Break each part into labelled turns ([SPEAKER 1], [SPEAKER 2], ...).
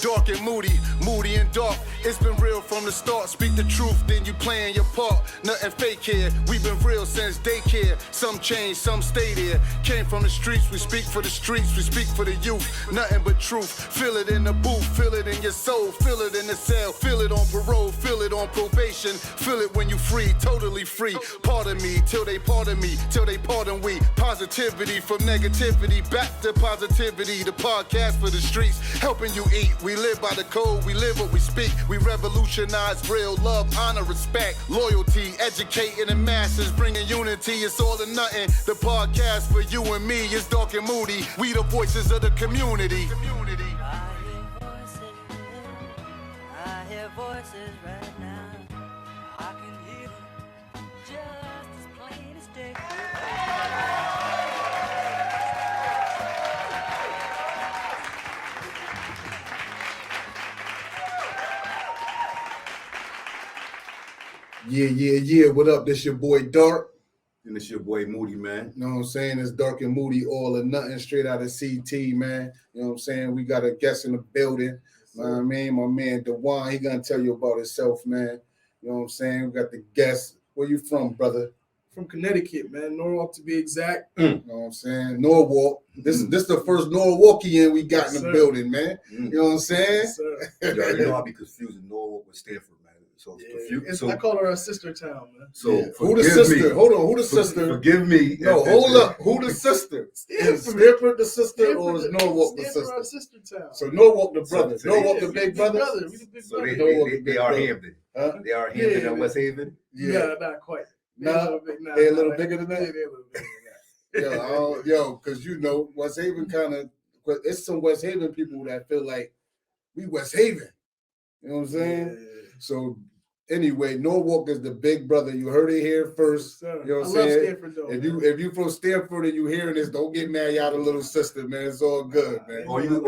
[SPEAKER 1] Darc and Moody, Moody and Darc. It's been real from the start. Speak the truth, then you playing your part. Nothing fake here. We've been real since daycare. Some change, some stay there. Came from the streets, we speak for the streets, we speak for the youth. Nothing but truth. Feel it in the booth, feel it in your soul, feel it in the cell, feel it on parole, feel it on probation, feel it when you free, totally free. Pardon me, till they pardon me, till they pardon we. Positivity from negativity, back to positivity. The podcast for the streets, helping you eat. We live by the code, we live what we speak. We revolutionize real love, honor, respect, loyalty, educating the masses, bringing unity. It's all or nothing. The podcast for you and me is Darc and Moody. We the voices of the community.
[SPEAKER 2] I hear voices right now. I can hear them just as plain as day.
[SPEAKER 3] Yeah. What up? This your boy Darc.
[SPEAKER 4] And it's your boy Moody, man.
[SPEAKER 3] You know what I'm saying? It's Darc and Moody, all or nothing, straight out of CT, man. You know what I'm saying? We got a guest in the building. You know what I mean? My man Dajuan, he gonna tell you about himself, man. You know what I'm saying? We got the guest. Where you from, brother?
[SPEAKER 5] From Connecticut, man. Norwalk to be exact.
[SPEAKER 3] You know what I'm saying? Norwalk. This is the first Norwalkian we got in the building, man. You know what I'm saying?
[SPEAKER 5] Yes, sir.
[SPEAKER 4] You know I'll be confusing Norwalk with Stanford, man. So it's confused.
[SPEAKER 5] I call her a sister town, man.
[SPEAKER 4] So
[SPEAKER 3] who the sister? Hold on, who the sister?
[SPEAKER 4] Forgive me.
[SPEAKER 3] No, hold up. Who the sister? Is Stanford the sister or is Norwalk the
[SPEAKER 5] Stanford
[SPEAKER 3] sister?
[SPEAKER 5] our sister town.
[SPEAKER 3] So Norwalk the brother.
[SPEAKER 4] So
[SPEAKER 3] Norwalk
[SPEAKER 5] yeah,
[SPEAKER 3] the big brother?
[SPEAKER 5] We the big
[SPEAKER 4] So
[SPEAKER 5] brother.
[SPEAKER 4] they are Hampton.
[SPEAKER 3] Huh?
[SPEAKER 4] They are Hampton
[SPEAKER 5] Yeah,
[SPEAKER 4] and West Haven.
[SPEAKER 5] Yeah, not quite.
[SPEAKER 3] Nah,
[SPEAKER 5] They're
[SPEAKER 3] they a little bigger than
[SPEAKER 5] Yeah,
[SPEAKER 3] that?
[SPEAKER 5] they're a little bigger than that.
[SPEAKER 3] Yo, because you know, West Haven kind of, it's some West Haven people that feel like we West Haven. You know what I'm saying?
[SPEAKER 5] Yeah.
[SPEAKER 3] So anyway, Norwalk is the big brother. You heard it here first.
[SPEAKER 5] Yes,
[SPEAKER 3] You know what I'm
[SPEAKER 5] I love
[SPEAKER 3] saying?
[SPEAKER 5] Stanford, though.
[SPEAKER 3] If you from Stanford and you hearing this, don't get mad. Y'all the little sister, man. It's all good, man.
[SPEAKER 4] Or you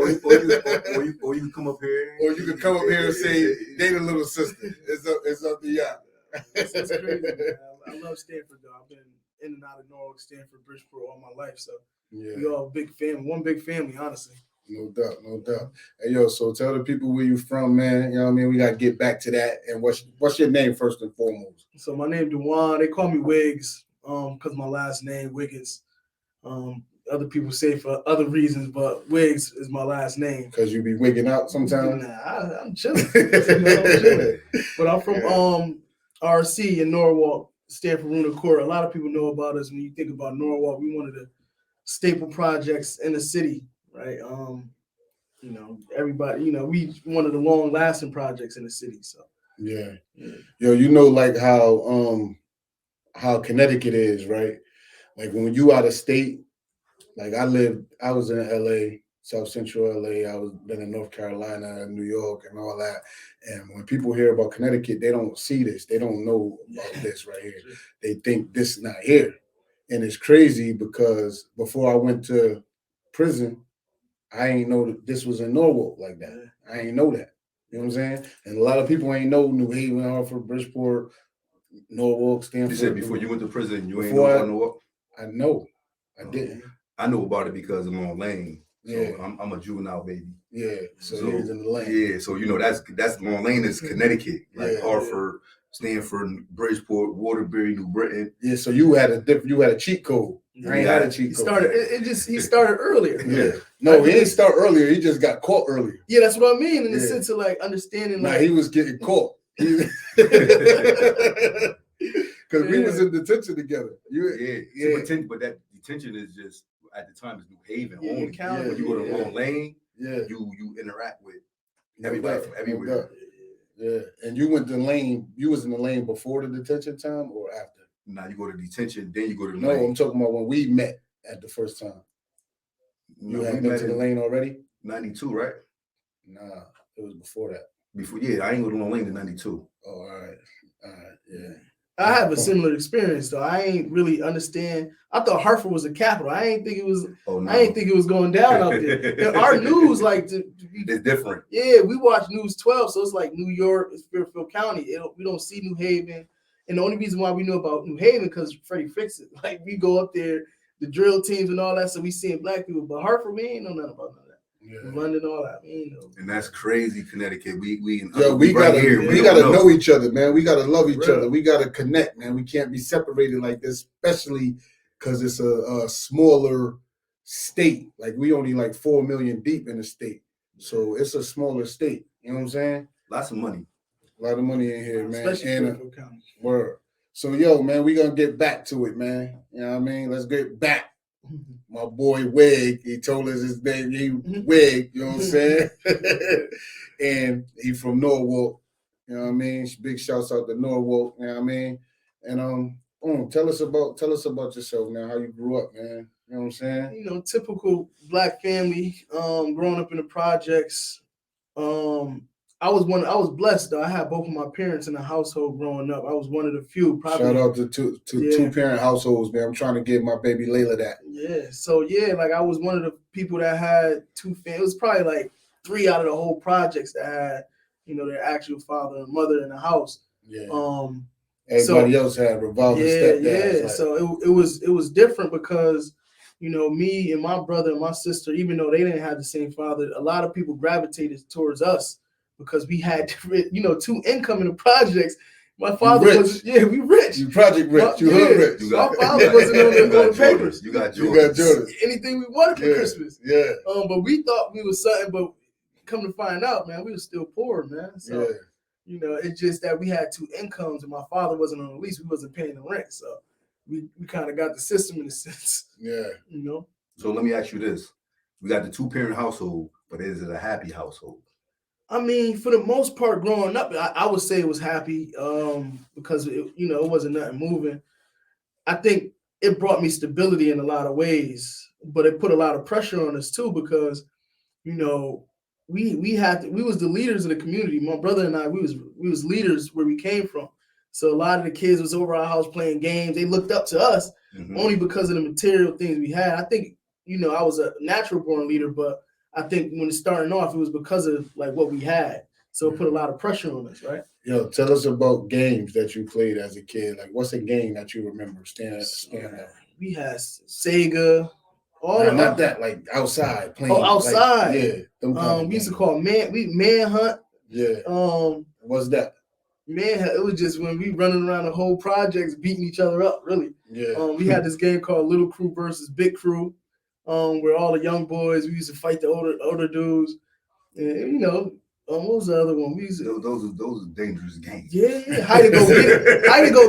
[SPEAKER 4] come up here.
[SPEAKER 3] Or you can come up here and say they the little sister. It's up to y'all.
[SPEAKER 5] That's crazy, man. I love Stanford, though. I've been in and out of Norwalk, Stanford, Bridgeport all my life. So we all big family, one big family, honestly.
[SPEAKER 3] No doubt. Hey, yo, so tell the people where you from, man. You know what I mean? We got to get back to that. And what's your name first and foremost?
[SPEAKER 5] So my name Dajuan. They call me WIGS because my last name, Wiggins. Other people say for other reasons, but WIGS is my last name.
[SPEAKER 3] Because you be wigging out sometimes?
[SPEAKER 5] Nah, I'm chilling. I'm chilling. But I'm from RC in Norwalk, Stanford Runa Court. A lot of people know about us. When you think about Norwalk, we one of the staple projects in the city, right? You know, everybody, you know, we one of the long lasting projects in the city. So
[SPEAKER 3] Yeah. Yo, you know, like how Connecticut is, right? Like when you out of state, like I was in LA, South Central LA, been in North Carolina, New York, and all that. And when people hear about Connecticut, they don't see this. They don't know about this right here. They think this is not here. And it's crazy because before I went to prison, I ain't know that this was in Norwalk like that. I ain't know that. You know what I'm saying? And a lot of people ain't know New Haven, Hartford, Bridgeport, Norwalk, Stanford.
[SPEAKER 4] You said before you went to prison, you ain't know about Norwalk?
[SPEAKER 3] I know. I didn't.
[SPEAKER 4] I know about it because I'm on Lane. So
[SPEAKER 3] Yeah.
[SPEAKER 4] I'm a juvenile baby.
[SPEAKER 3] Yeah. So he was in the lane.
[SPEAKER 4] Yeah, so you know that's Long Lane is Connecticut, like Hartford, Stanford, Bridgeport, Waterbury, New Britain.
[SPEAKER 3] Yeah, so you had a cheat code. I ain't had a cheat code.
[SPEAKER 5] He started earlier.
[SPEAKER 3] Yeah. No, he didn't start earlier. He just got caught earlier.
[SPEAKER 5] Yeah, that's what I mean in the sense of like understanding.
[SPEAKER 3] Nah,
[SPEAKER 5] Like
[SPEAKER 3] he was getting caught. Because we was in detention together.
[SPEAKER 4] But that detention is just at the time it's New Haven
[SPEAKER 5] Yeah,
[SPEAKER 4] only.
[SPEAKER 5] county,
[SPEAKER 4] When you go to Long Lane,
[SPEAKER 3] Yeah.
[SPEAKER 4] you interact with everybody from everywhere.
[SPEAKER 3] Yeah. And you went to lane, you was in the lane before the detention time or after?
[SPEAKER 4] Now you go to detention, then you go to
[SPEAKER 3] No,
[SPEAKER 4] lane.
[SPEAKER 3] I'm talking about when we met at the first time. You had been to the lane already?
[SPEAKER 4] 92, right?
[SPEAKER 3] Nah, it was before that.
[SPEAKER 4] Before, I ain't go to Long Lane in 92.
[SPEAKER 3] Oh, all right, yeah.
[SPEAKER 5] I have a similar experience though. I ain't really understand. I thought Hartford was a capital. I ain't think it was.
[SPEAKER 4] Oh, no.
[SPEAKER 5] I ain't think it was going down up there. And our news, like,
[SPEAKER 4] it's different.
[SPEAKER 5] Yeah, we watch News 12, so it's like New York, it's Fairfield County. We don't see New Haven, and the only reason why we know about New Haven because Freddie fixed it. Like we go up there, the drill teams and all that, so we seeing black people. But Hartford, we ain't know nothing about none of that. London, all that.
[SPEAKER 4] And that's crazy, Connecticut. We
[SPEAKER 3] gotta know each other, man. We gotta love each other. We gotta connect, man. We can't be separated like this, especially because it's a smaller state. Like we only like 4 million deep in the state, so it's a smaller state. You know what I'm saying?
[SPEAKER 4] Lots of money.
[SPEAKER 3] A lot of money in here, man.
[SPEAKER 5] Especially
[SPEAKER 3] and word. So yo, man, we gonna get back to it, man. You know what I mean? Let's get back. My boy Wig, he told us his name, Wig, you know what I'm saying? And he from Norwalk, you know what I mean? Big shouts out to Norwalk, you know what I mean? And tell us about yourself now, how you grew up, man. You know what I'm saying?
[SPEAKER 5] Typical Black family, growing up in the projects. I was blessed though. I had both of my parents in the household growing up. I was one of the few. Probably.
[SPEAKER 3] Shout out to two parent households, man. I'm trying to give my baby Layla that.
[SPEAKER 5] Yeah. So like I was one of the people that had two families. It was probably like 3 out of the whole projects that had, their actual father and mother in the house.
[SPEAKER 3] Yeah. Everybody else had revolving stepdads.
[SPEAKER 5] Yeah.
[SPEAKER 3] Like,
[SPEAKER 5] so it was different because, me and my brother and my sister, even though they didn't have the same father, a lot of people gravitated towards us. Because we had, 2 income in the projects. My father was, we rich.
[SPEAKER 3] You project rich. You hood rich.
[SPEAKER 5] My father wasn't on the papers.
[SPEAKER 4] You got Jordan.
[SPEAKER 5] Anything we wanted for Christmas.
[SPEAKER 3] Yeah.
[SPEAKER 5] But we thought we was something, but come to find out, man, we were still poor, man. So, it's just that we had 2 incomes and my father wasn't on the lease. We wasn't paying the rent. So we kind of got the system in a sense.
[SPEAKER 3] Yeah.
[SPEAKER 4] So let me ask you this. We got the 2-parent household, but is it a happy household?
[SPEAKER 5] I mean, for the most part, growing up, I would say it was happy because, it wasn't nothing moving. I think it brought me stability in a lot of ways, but it put a lot of pressure on us too because, we was the leaders of the community. My brother and I, we was leaders where we came from. So a lot of the kids was over our house playing games. They looked up to us only because of the material things we had. I think, I was a natural born leader, but I think when it's starting off, it was because of like what we had. So it put a lot of pressure on us, right?
[SPEAKER 3] Yo, tell us about games that you played as a kid. Like, what's a game that you remember standing out?
[SPEAKER 5] We had Sega.
[SPEAKER 3] Not that, like outside playing.
[SPEAKER 5] Oh, outside.
[SPEAKER 3] Like,
[SPEAKER 5] we used to call Manhunt.
[SPEAKER 3] Yeah. What's that?
[SPEAKER 5] Manhunt. It was just when we running around the whole projects beating each other up, really.
[SPEAKER 3] Yeah.
[SPEAKER 5] We had this game called Little Crew versus Big Crew. Where all the young boys, we used to fight the older dudes, and what was the other one? We used to,
[SPEAKER 4] those are dangerous games.
[SPEAKER 5] Yeah, how to go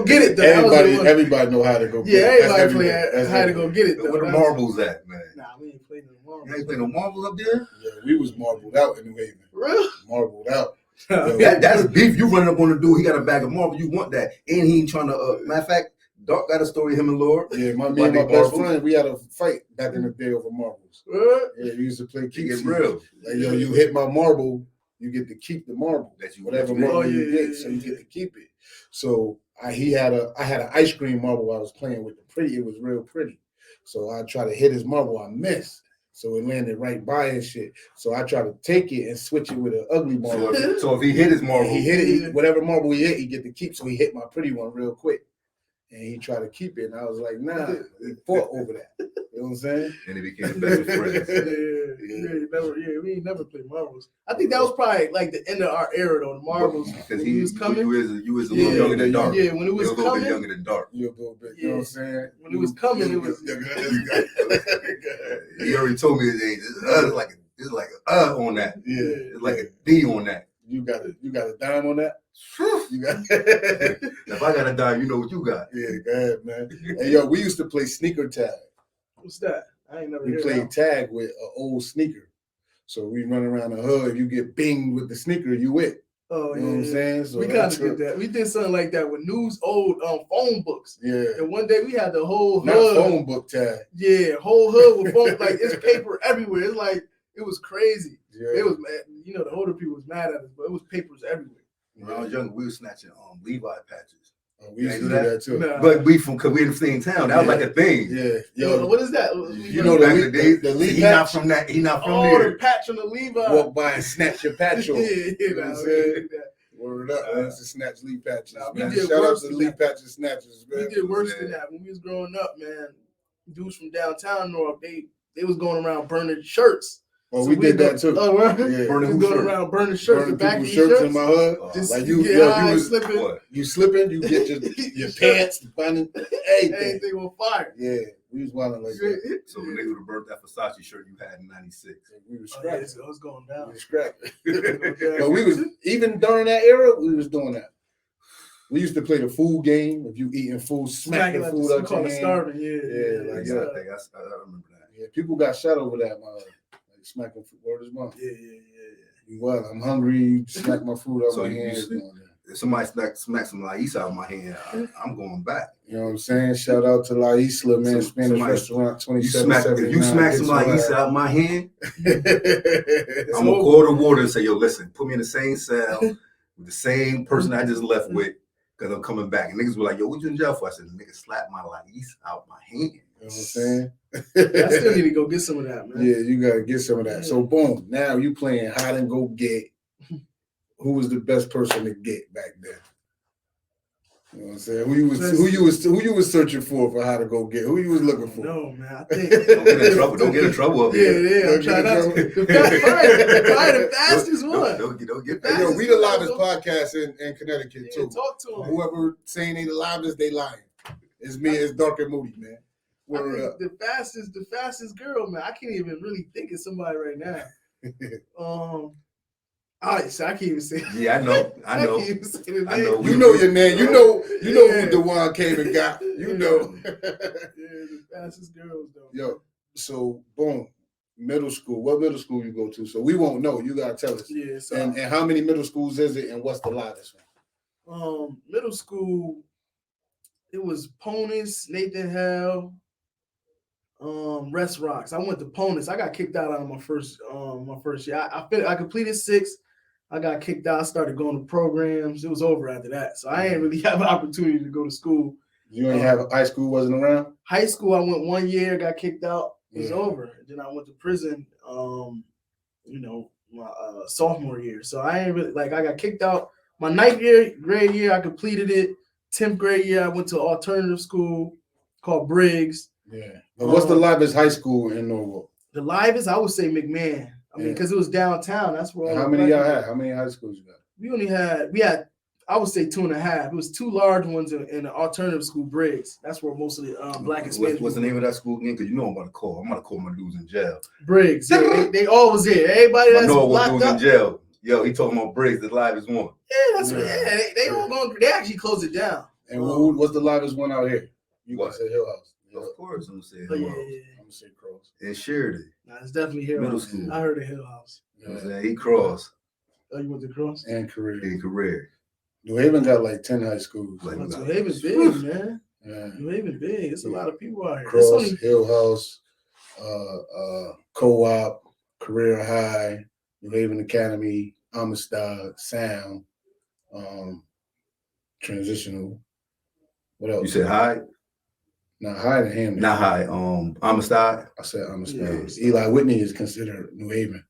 [SPEAKER 5] get it. Though.
[SPEAKER 3] Everybody know how to go.
[SPEAKER 5] Yeah, everybody play how to go get it. Though.
[SPEAKER 4] Where the marbles at, man?
[SPEAKER 5] Nah, we ain't playing no marbles.
[SPEAKER 4] You ain't playing no marbles up there?
[SPEAKER 3] Yeah, we was marbled out in the Haven.
[SPEAKER 5] Really?
[SPEAKER 3] Marbled out.
[SPEAKER 4] That's beef. You running up on the dude, he got a bag of marbles. You want that, and he ain't trying to. Matter of fact. Darc got a story, him and Lord.
[SPEAKER 3] Yeah, me and my best friend, we had a fight back in the day over marbles. Yeah, we used to play keep.
[SPEAKER 4] Get real.
[SPEAKER 3] Like, you hit my marble, you get to keep the marble. Whatever marble you get, so you get to keep it. So I had an ice cream marble I was playing with. It was real pretty. So I tried to hit his marble, I missed. So it landed right by and shit. So I tried to take it and switch it with an ugly marble.
[SPEAKER 4] So if he hit his marble,
[SPEAKER 3] he hit it. Whatever marble he hit, he get to keep. So he hit my pretty one real quick. And he tried to keep it, and I was like, nah, we fought over that. You know what I'm saying?
[SPEAKER 4] And he became best friends.
[SPEAKER 5] We ain't never played marbles. I think that was probably like the end of our era, though. The marbles,
[SPEAKER 4] because he was coming. You was a little younger than Darc.
[SPEAKER 5] Yeah, when it was
[SPEAKER 4] coming, a little bit younger than Darc.
[SPEAKER 3] You a little bit, you know what I'm saying?
[SPEAKER 5] When it was coming, it was.
[SPEAKER 4] He already told me his age. It's like on that.
[SPEAKER 3] Yeah,
[SPEAKER 4] it's like a D on that.
[SPEAKER 3] You got a dime on that? You got.
[SPEAKER 4] If I got a dime, you know what you got.
[SPEAKER 3] Yeah, go ahead, man. Hey, yo, we used to play sneaker tag.
[SPEAKER 5] What's that? I ain't never.
[SPEAKER 3] We played tag with an old sneaker. So we run around the hood. If you get binged with the sneaker, you win.
[SPEAKER 5] Oh,
[SPEAKER 3] you know what I'm saying? So
[SPEAKER 5] we kind of did that. We did something like that with old phone books.
[SPEAKER 3] Yeah.
[SPEAKER 5] And one day we had the whole hood.
[SPEAKER 3] Not phone book tag.
[SPEAKER 5] Yeah, whole hood with phone. Like it's paper everywhere. It's like it was crazy.
[SPEAKER 3] Yeah.
[SPEAKER 5] It was, the older people was mad at us, but it was papers everywhere.
[SPEAKER 4] When I was younger, we were snatching Levi patches.
[SPEAKER 3] We used to do that too.
[SPEAKER 5] Nah.
[SPEAKER 4] But because we in the same town, that was like a thing.
[SPEAKER 3] Yeah.
[SPEAKER 5] Yo, what is that?
[SPEAKER 3] You know back in the day, the Levi
[SPEAKER 4] he not from that. He not from there.
[SPEAKER 5] The patch on the Levi.
[SPEAKER 3] Walk by and snatch your patch off.
[SPEAKER 5] You know what I'm saying?
[SPEAKER 3] Word up, man. To snatch Lee patches. Man.
[SPEAKER 5] Shout
[SPEAKER 3] out to the Lee patches snatchers, man.
[SPEAKER 5] We did worse than that. When we was growing up, man, dudes from downtown Norwalk, they was going around burning shirts.
[SPEAKER 3] Oh,
[SPEAKER 5] So
[SPEAKER 3] we did that too.
[SPEAKER 5] Oh, right.
[SPEAKER 3] Yeah.
[SPEAKER 4] Burning
[SPEAKER 5] Just
[SPEAKER 4] who
[SPEAKER 5] going
[SPEAKER 4] shirt?
[SPEAKER 5] around burning shirts, the
[SPEAKER 3] Burning
[SPEAKER 5] back of
[SPEAKER 3] people's
[SPEAKER 5] your
[SPEAKER 3] shirts
[SPEAKER 5] shirts.
[SPEAKER 3] in my hood.
[SPEAKER 5] Just
[SPEAKER 3] Like
[SPEAKER 5] you was
[SPEAKER 3] slipping.
[SPEAKER 4] What?
[SPEAKER 3] You slipping, you get your pants, everything.
[SPEAKER 5] Anything on fire.
[SPEAKER 3] Yeah, we was wilding like that.
[SPEAKER 4] So when they would have burnt that Versace shirt you had in '96.
[SPEAKER 3] We was
[SPEAKER 5] Oh, yeah,
[SPEAKER 3] scrapping.
[SPEAKER 5] it was going down.
[SPEAKER 3] We was scrapping. But we was even during that era, we was doing that. We used to play the food game. If you eating food, smack the food out your hand.
[SPEAKER 5] Starving.
[SPEAKER 3] Yeah, like
[SPEAKER 4] Yeah,
[SPEAKER 3] that.
[SPEAKER 4] I remember that.
[SPEAKER 3] Yeah, people got shot over that, man. Like smacking food. Word is mouth.
[SPEAKER 5] Yeah.
[SPEAKER 3] You what? I'm hungry. You smack my food out
[SPEAKER 4] So
[SPEAKER 3] my
[SPEAKER 4] you
[SPEAKER 3] hand.
[SPEAKER 4] sleep. If somebody smack some Lais out of my hand, I'm going back.
[SPEAKER 3] You know what I'm saying? Shout out to La Isla, man.
[SPEAKER 4] So
[SPEAKER 3] Spanish
[SPEAKER 4] somebody-
[SPEAKER 3] restaurant,
[SPEAKER 4] If you
[SPEAKER 3] 2779.
[SPEAKER 4] smack some Lais out of my hand, I'm gonna call the warden and say, "Yo, listen, put me in the same cell with the same person I just left with, because I'm coming back." And niggas were like, "Yo, what you in jail for?" I said, "Nigga slapped my Lais out my hand."
[SPEAKER 3] You know what I'm saying?
[SPEAKER 5] I still need to go get some of that, man.
[SPEAKER 3] Yeah, you gotta get some of that. So boom, now you playing hide and go get. Who was the best person to get back then? You know what I'm saying? Who you was searching for how to go get? Who you was looking for?
[SPEAKER 5] No, man. I think
[SPEAKER 4] Don't get in trouble. Don't get in trouble up here.
[SPEAKER 5] yeah. I'm trying not to. The fastest one.
[SPEAKER 4] Don't get
[SPEAKER 3] Hey, yo,
[SPEAKER 4] that.
[SPEAKER 3] we the loudest podcast in Connecticut
[SPEAKER 5] Yeah,
[SPEAKER 3] too.
[SPEAKER 5] talk to him.
[SPEAKER 3] Whoever saying they the loudest, they lying. It's me, it's Darc and Moody, man.
[SPEAKER 5] I
[SPEAKER 3] Word
[SPEAKER 5] think
[SPEAKER 3] up.
[SPEAKER 5] the fastest girl, man. I can't even really think of somebody right now. I can't even say.
[SPEAKER 4] Yeah, I know.
[SPEAKER 5] Can't even say the
[SPEAKER 4] I
[SPEAKER 5] name.
[SPEAKER 4] know.
[SPEAKER 3] You know your name. You know
[SPEAKER 5] Yeah.
[SPEAKER 3] who Dajuan came and got. You know.
[SPEAKER 5] Yeah, the fastest girls though.
[SPEAKER 3] Yo, so boom, middle school. What middle school you go to? So we won't know. You gotta tell us.
[SPEAKER 5] Yeah, so
[SPEAKER 3] And how many middle schools is it, and what's the loudest one?
[SPEAKER 5] middle school, it was Ponus, Nathan Hale, Rest Rocks. I went to Ponus. I got kicked out on my first year. I completed 6. I got kicked out. I started going to programs. It was over after that. So I ain't really have an opportunity to go to school.
[SPEAKER 3] You ain't have high school wasn't around?
[SPEAKER 5] High school, I went 1 year, got kicked out. It was
[SPEAKER 3] Yeah.
[SPEAKER 5] over. Then I went to prison, my sophomore year. So I ain't really I got kicked out. My 9th grade year, I completed it. 10th grade year, I went to an alternative school called WIGS.
[SPEAKER 3] Yeah. But what's the livest high school in Norwalk?
[SPEAKER 5] The livest, I would say McMahon. I mean,
[SPEAKER 3] Yeah.
[SPEAKER 5] because it was downtown. That's where all
[SPEAKER 3] How
[SPEAKER 5] the
[SPEAKER 3] many
[SPEAKER 5] black
[SPEAKER 3] y'all
[SPEAKER 5] people-
[SPEAKER 3] had? How many high schools you got?
[SPEAKER 5] We had, I would say 2.5. It was 2 large ones in an alternative school, Briggs. That's where most of the black and Spanish
[SPEAKER 4] What's the
[SPEAKER 5] people-
[SPEAKER 4] name of that school again? Because you know I'm about to call. I'm about to call my dudes in jail.
[SPEAKER 5] Briggs. Yeah, they always there. Everybody
[SPEAKER 4] I
[SPEAKER 5] that's
[SPEAKER 4] know what
[SPEAKER 5] locked
[SPEAKER 4] dudes
[SPEAKER 5] up.
[SPEAKER 4] in jail. Yo, he talking about Briggs, the livest one.
[SPEAKER 5] Yeah, that's right. Yeah, they all going. They actually closed it down.
[SPEAKER 3] And what's the livest one out here? You
[SPEAKER 4] What?
[SPEAKER 3] can say Hill House.
[SPEAKER 4] Of course, I'm gonna say
[SPEAKER 5] But
[SPEAKER 4] Hill
[SPEAKER 5] yeah,
[SPEAKER 4] House.
[SPEAKER 3] I'm gonna say Cross.
[SPEAKER 4] And Sheridan.
[SPEAKER 5] Nah, it's definitely Hill
[SPEAKER 4] Middle
[SPEAKER 5] House.
[SPEAKER 4] school.
[SPEAKER 5] I heard of Hill House.
[SPEAKER 4] You know what I'm saying? He crossed
[SPEAKER 5] Oh, you went to Cross?
[SPEAKER 3] And career.
[SPEAKER 4] in career.
[SPEAKER 3] New Haven got like 10 high schools.
[SPEAKER 4] Like,
[SPEAKER 5] New Haven's big, man.
[SPEAKER 3] Yeah.
[SPEAKER 5] New Haven big. It's a lot of people out here. It's
[SPEAKER 3] Cross,
[SPEAKER 5] only,
[SPEAKER 3] Hill House, Co-op, Career High, New Haven Academy, Amistad, Sound, Transitional. What else?
[SPEAKER 4] You said high?
[SPEAKER 3] Not High to Hammond.
[SPEAKER 4] Not high. Amistad.
[SPEAKER 3] I said Amistad.
[SPEAKER 4] Yeah.
[SPEAKER 3] Eli Whitney is considered New Haven.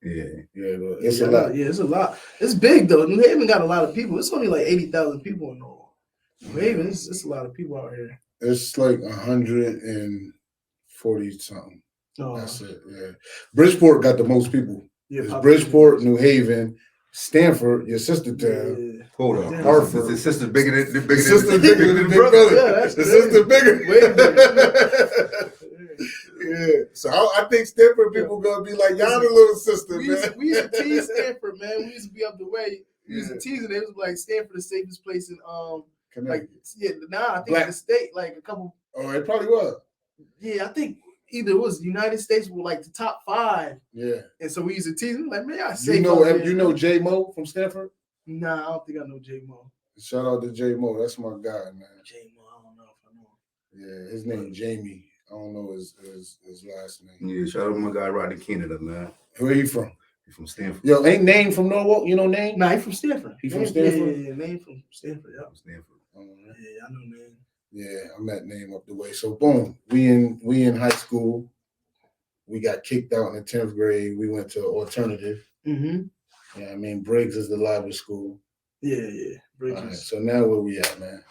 [SPEAKER 4] Yeah.
[SPEAKER 3] Yeah, but it's
[SPEAKER 5] yeah,
[SPEAKER 3] a lot.
[SPEAKER 5] Yeah, it's a lot. It's big though. New Haven got a lot of people. It's only like 80,000 people in Norwalk. New Haven, it's a lot of people out here.
[SPEAKER 3] It's like 140 something.
[SPEAKER 5] Oh,
[SPEAKER 3] That's it. Yeah. Bridgeport got the most people.
[SPEAKER 5] yeah,
[SPEAKER 3] It's
[SPEAKER 5] population.
[SPEAKER 3] Bridgeport, New Haven, Stanford, your sister town.
[SPEAKER 5] Yeah.
[SPEAKER 4] Hold on.
[SPEAKER 5] Yeah.
[SPEAKER 3] Hartford.
[SPEAKER 4] The sister's bigger than the
[SPEAKER 3] The sister bigger than big brother.
[SPEAKER 5] Yeah, that's
[SPEAKER 3] the
[SPEAKER 5] crazy.
[SPEAKER 3] sister bigger.
[SPEAKER 5] Way bigger.
[SPEAKER 3] Yeah. So I think Stanford people gonna be like, y'all the little sister,
[SPEAKER 5] We
[SPEAKER 3] man.
[SPEAKER 5] used to tease Stanford, man. We used to be up the way. We used
[SPEAKER 3] Yeah.
[SPEAKER 5] to tease it. It was like Stanford, the safest place in like
[SPEAKER 3] Connecticut.
[SPEAKER 5] I think
[SPEAKER 3] Black.
[SPEAKER 5] the state, like a couple.
[SPEAKER 3] Oh, it probably was.
[SPEAKER 5] Yeah, I think either it was the United States were like the top 5,
[SPEAKER 3] Yeah.
[SPEAKER 5] and so we used to tease them like, man, I
[SPEAKER 3] You
[SPEAKER 5] say
[SPEAKER 3] know J Mo from Stanford?
[SPEAKER 5] Nah, I don't think I know J Mo.
[SPEAKER 3] Shout out to J Mo. That's my guy, man.
[SPEAKER 5] J Mo, I don't know if I know him.
[SPEAKER 3] Yeah, his name Jamie. I don't know his last name.
[SPEAKER 4] Yeah, shout out to my guy right in Canada, man.
[SPEAKER 3] Where he from?
[SPEAKER 4] He's from Stanford.
[SPEAKER 3] Yo, ain't Name from Norwalk? You know Name?
[SPEAKER 5] Nah, he from Stanford.
[SPEAKER 3] He from
[SPEAKER 5] Name-
[SPEAKER 3] Stanford?
[SPEAKER 5] Yeah, name from Stanford. Yeah,
[SPEAKER 4] From Stanford.
[SPEAKER 5] yeah, I know name.
[SPEAKER 3] Yeah, I met Name up the way. So boom, we in high school. We got kicked out in the 10th grade. We went to alternative.
[SPEAKER 5] Mm-hmm.
[SPEAKER 3] Yeah, I mean Briggs is the livest school.
[SPEAKER 5] Yeah.
[SPEAKER 3] All right,
[SPEAKER 5] Bridges.
[SPEAKER 3] so now where we at, man?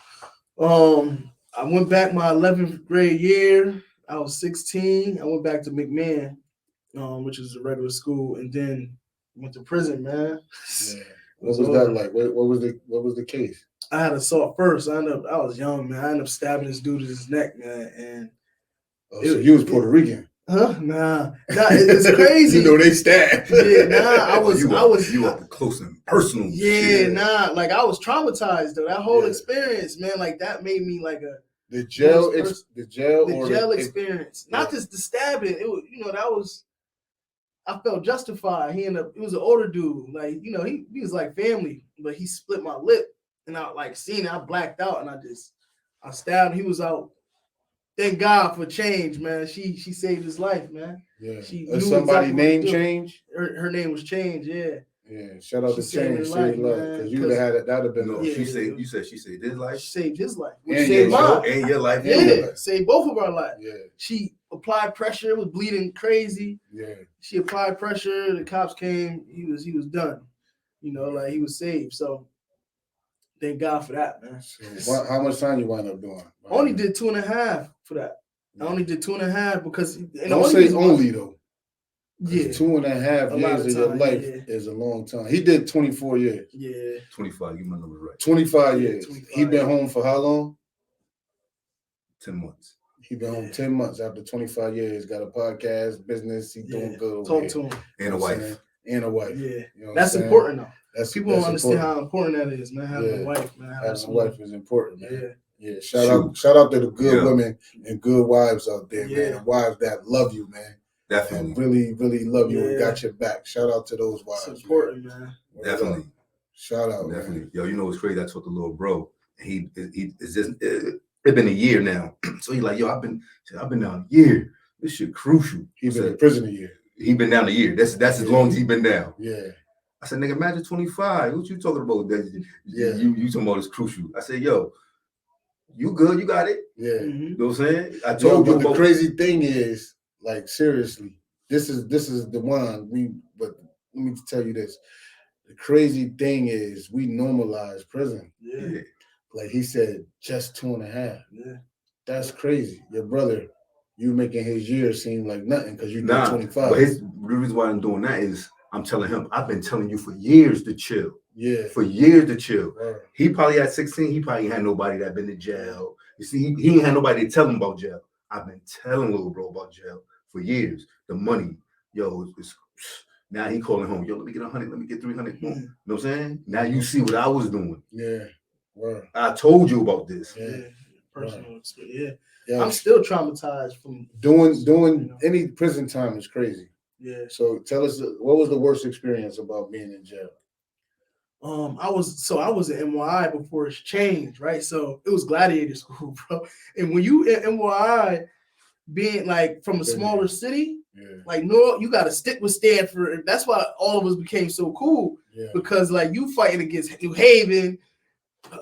[SPEAKER 5] I went back my 11th grade year. I was 16. I went back to McMahon. which is a regular school, and then went to prison, man.
[SPEAKER 3] Yeah. What was that like? What was the case?
[SPEAKER 5] I had assault first. I was young, man. I ended up stabbing this dude in his neck, man. And
[SPEAKER 3] so you was Puerto Rican?
[SPEAKER 5] Huh? Nah, it's crazy.
[SPEAKER 3] You know they stabbed.
[SPEAKER 5] Yeah, nah. I was
[SPEAKER 4] you up close and personal.
[SPEAKER 5] Yeah, nah. Like I was traumatized though. That whole experience, man. Like that made me like
[SPEAKER 3] the jail
[SPEAKER 5] experience. Not just the stabbing. It was, that was. I felt justified. It was an older dude. Like, he was like family, but he split my lip. And I like seen it, I blacked out and I stabbed him. He was out. Thank God for change, man. She saved his life, man.
[SPEAKER 3] Yeah.
[SPEAKER 5] She
[SPEAKER 3] somebody name change?
[SPEAKER 5] Her name was Change, yeah.
[SPEAKER 3] Yeah. Shout out to Change, saved life. Because you would have had it, that'd have been
[SPEAKER 4] she saved his life.
[SPEAKER 5] She saved his life.
[SPEAKER 3] And
[SPEAKER 5] saved mine.
[SPEAKER 4] And your life.
[SPEAKER 5] Yeah. Saved both of our lives.
[SPEAKER 3] Yeah.
[SPEAKER 5] She applied pressure, it was bleeding crazy.
[SPEAKER 3] Yeah.
[SPEAKER 5] She applied pressure, the cops came, he was done. Like he was saved. So thank God for that, man.
[SPEAKER 3] So how much time you wind up doing?
[SPEAKER 5] I only did 2.5 for that. I only did 2.5 because
[SPEAKER 3] don't say only though.
[SPEAKER 5] Yeah.
[SPEAKER 3] 2.5 years of your life is a long time. He did 24 years.
[SPEAKER 5] Yeah.
[SPEAKER 4] 25, you my number right.
[SPEAKER 3] 25 years. 25 he been home for how long?
[SPEAKER 4] 10 months.
[SPEAKER 3] He been home 10 months after 25 years. Got a podcast, business. He doing good.
[SPEAKER 5] Talk to him.
[SPEAKER 4] And a wife.
[SPEAKER 3] And a wife.
[SPEAKER 5] Yeah. That's important though. People don't understand
[SPEAKER 3] important.
[SPEAKER 5] how important that is, man. Having a wife, man.
[SPEAKER 3] Having a wife is important, man.
[SPEAKER 5] Yeah.
[SPEAKER 3] Yeah, shout out to the good women and good wives out there, man. Wives that love you, man.
[SPEAKER 4] Definitely.
[SPEAKER 3] And really, really love you and got your back. Shout out to those wives.
[SPEAKER 5] It's important, man.
[SPEAKER 4] Definitely.
[SPEAKER 3] Shout out,
[SPEAKER 4] definitely.
[SPEAKER 3] Man.
[SPEAKER 4] Yo, you know what's crazy? I talked to little bro. He is just it's been a year now. So he's like, yo, I've been down a year. This shit crucial.
[SPEAKER 3] He's been in prison a year.
[SPEAKER 4] He been down a year. That's as long as he been down.
[SPEAKER 3] Yeah.
[SPEAKER 4] I said, nigga, imagine 25. What you talking about? You talking about is crucial. I said, yo, you good? You got it?
[SPEAKER 3] Yeah.
[SPEAKER 4] Mm-hmm. You know what I'm saying? I
[SPEAKER 3] told you. But the crazy thing is, like, seriously, this is the one but let me tell you this. The crazy thing is we normalize prison.
[SPEAKER 5] Yeah.
[SPEAKER 3] Like he said, just 2.5.
[SPEAKER 5] Yeah.
[SPEAKER 3] That's crazy. Your brother, you making his year seem like nothing because you did 25.
[SPEAKER 4] But the reason why I'm doing that is I'm telling him, I've been telling you for years to chill.
[SPEAKER 3] Yeah.
[SPEAKER 4] For years to chill.
[SPEAKER 3] Right.
[SPEAKER 4] He probably at 16, he probably had nobody that been to jail. You see, he ain't had nobody to tell him about jail. I've been telling little bro about jail for years. The money, yo, now he calling home. Yo, let me get 100, let me get 300. You know what I'm saying? Now you see what I was doing.
[SPEAKER 3] Yeah. Right.
[SPEAKER 4] I told you about this.
[SPEAKER 5] Yeah. Personal experience.
[SPEAKER 3] Yeah.
[SPEAKER 5] I'm still traumatized from
[SPEAKER 3] doing any prison time is crazy.
[SPEAKER 5] Yeah.
[SPEAKER 3] So tell us, what was the worst experience about being in jail?
[SPEAKER 5] I was in NYI before it's changed, right? So it was gladiator school, bro. And when you in NYI, being like from a smaller city, like Norwalk, you got to stick with Stanford. That's why all of us became so cool because like you fighting against New Haven,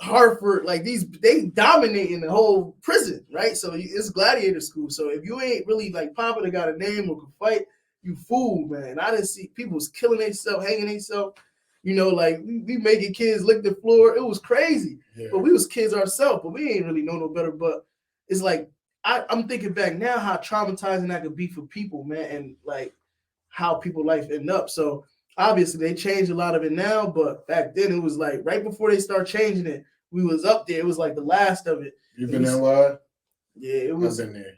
[SPEAKER 5] Hartford, like they dominating the whole prison, right? So it's gladiator school. So if you ain't really like popping and got a name or can fight, you fool, man. I didn't see people was killing themselves, hanging themselves. Like we making kids lick the floor. It was crazy. Yeah. But we was kids ourselves, but we ain't really know no better. But it's like I'm thinking back now how traumatizing that could be for people, man, and like how people life end up. So obviously they changed a lot of it now, but back then it was like right before they start changing it, we was up there. It was like the last of it.
[SPEAKER 3] You been there, why?
[SPEAKER 5] Yeah, it was.
[SPEAKER 3] I've been there.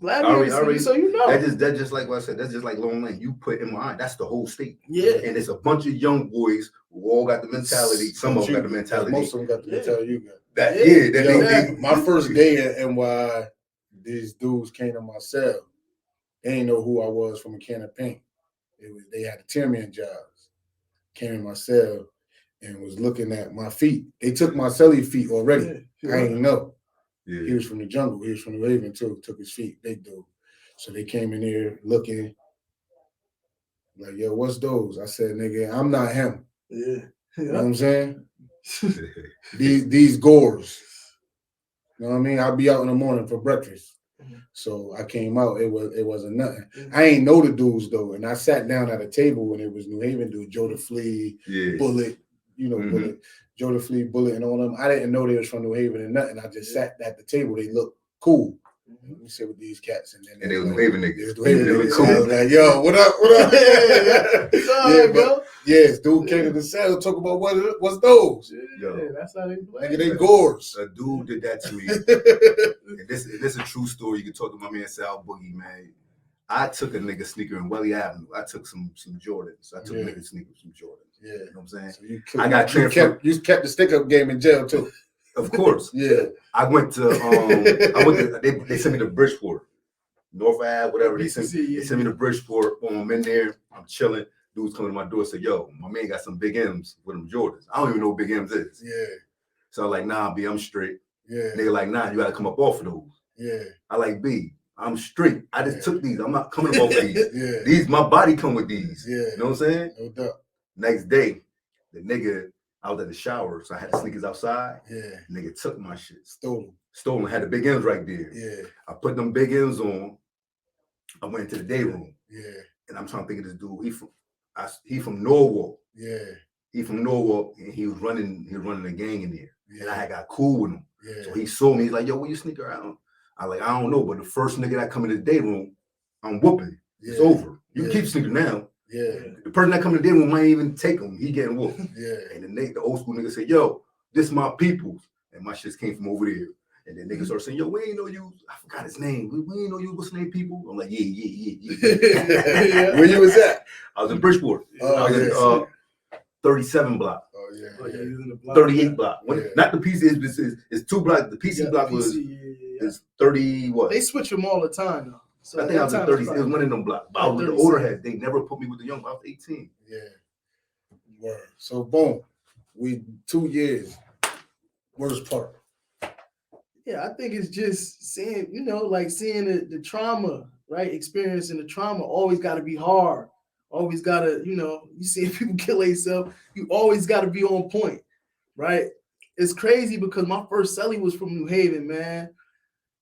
[SPEAKER 5] Already, so you know.
[SPEAKER 4] That's just like what I said. That's just like Long Lane. You put in my eye. That's the whole state.
[SPEAKER 5] Yeah.
[SPEAKER 4] And it's a bunch of young boys who all got the mentality. Some of them got the mentality.
[SPEAKER 3] Most of them got the mentality you got. My first day at NY, these dudes came to my cell. They didn't know who I was from a can of paint. They had the Timian jobs. Came in my cell and was looking at my feet. They took my celly feet already. I didn't know. Yeah. He was from the jungle. He was from the Raven too. Took his feet. Big dude. So they came in here looking like, yo, what's those? I said, nigga, I'm not him.
[SPEAKER 5] Yeah.
[SPEAKER 3] You know what I'm saying? these gores. You know what I mean? I'll be out in the morning for breakfast. So I came out. It wasn't nothing. I ain't know the dudes though. And I sat down at a table when it was New Haven dude, Joe the Flea, Bullet, Bullet. Joe the Flea, Bullet, and all them. I didn't know they was from New Haven and nothing. I just sat at the table. They looked cool. Let me sit with these cats, and then
[SPEAKER 4] And they was waving niggas.
[SPEAKER 3] They was waving
[SPEAKER 4] They
[SPEAKER 3] niggas.
[SPEAKER 4] was
[SPEAKER 3] So I was like, "Yo, what up? What up?"
[SPEAKER 5] Yeah,
[SPEAKER 3] but yes, dude came to the cell talk about what's those.
[SPEAKER 4] Yo,
[SPEAKER 5] that's how they play.
[SPEAKER 3] Nigga, they gores.
[SPEAKER 4] a dude did that to me. And this is a true story. You can talk to my man Sal Boogie, man. I took a nigga sneaker in Welly Avenue. I took some Jordans. I took a nigga sneaker some Jordans.
[SPEAKER 3] Yeah,
[SPEAKER 4] you know what I'm saying.
[SPEAKER 3] So
[SPEAKER 4] I got transferred.
[SPEAKER 3] You kept the stick up game in jail too.
[SPEAKER 4] Of course.
[SPEAKER 3] Yeah.
[SPEAKER 4] I went to they sent me to Bridgeport, North Ave, whatever. They sent me to Bridgeport. I'm in there. I'm chilling. Dude's coming to my door. Said, "Yo, my man got some big M's with them Jordans. I don't even know what big M's is."
[SPEAKER 3] Yeah.
[SPEAKER 4] So I'm like, "Nah, B, I'm straight."
[SPEAKER 3] Yeah.
[SPEAKER 4] Nigga like, "Nah, you gotta come up off of those."
[SPEAKER 3] Yeah.
[SPEAKER 4] I like, "B, I'm straight. I just took these. I'm not coming up off of these.
[SPEAKER 3] Yeah.
[SPEAKER 4] These, my body come with these."
[SPEAKER 3] Yeah.
[SPEAKER 4] You know what I'm saying?
[SPEAKER 3] No doubt.
[SPEAKER 4] Next day, the nigga, I was at the shower, so I had the sneakers outside.
[SPEAKER 3] Yeah.
[SPEAKER 4] Nigga took my shit.
[SPEAKER 3] Stolen.
[SPEAKER 4] Had the big M's right there.
[SPEAKER 3] Yeah.
[SPEAKER 4] I put them big M's on. I went into the day room.
[SPEAKER 3] Yeah.
[SPEAKER 4] And I'm trying to think of this dude. He from Norwalk.
[SPEAKER 3] Yeah.
[SPEAKER 4] He from Norwalk, and he was running a gang in there.
[SPEAKER 3] Yeah.
[SPEAKER 4] And I had got cool with him.
[SPEAKER 3] Yeah.
[SPEAKER 4] So he saw me. He's like, "Yo, where you sneaker out?" I like, "I don't know, but the first nigga that come in the day room, I'm whooping. It's over. You can keep sneaker now."
[SPEAKER 3] Yeah.
[SPEAKER 4] The person that come in the day room might even take him. He getting whooped.
[SPEAKER 3] Yeah.
[SPEAKER 4] And the old school nigga said, "Yo, this my peoples." And my shit came from over there. And then niggas started saying, "Yo, we ain't know you." I forgot his name. We ain't know you. What's the name, people? I'm like, yeah.
[SPEAKER 3] Where you was at?
[SPEAKER 4] I was in Bridgeport. I was in 37 block.
[SPEAKER 3] Oh yeah.
[SPEAKER 5] Oh, yeah, he's in the block.
[SPEAKER 4] 38 block.
[SPEAKER 3] Yeah.
[SPEAKER 4] Not the PC. It's 2 blocks. The PC block was is 30 what?
[SPEAKER 5] They switch them all the time though. So
[SPEAKER 4] I think I was in 30. It was one of them blocks. But I was with the older heads. They never put me with the young. I was 18.
[SPEAKER 3] Yeah. Word. So boom, we 2 years. Worst part.
[SPEAKER 5] Yeah, I think it's just seeing, seeing the trauma, right? Experiencing the trauma always got to be hard. Always got to, you see people kill themselves. You always got to be on point, right? It's crazy because my first cellie was from New Haven, man.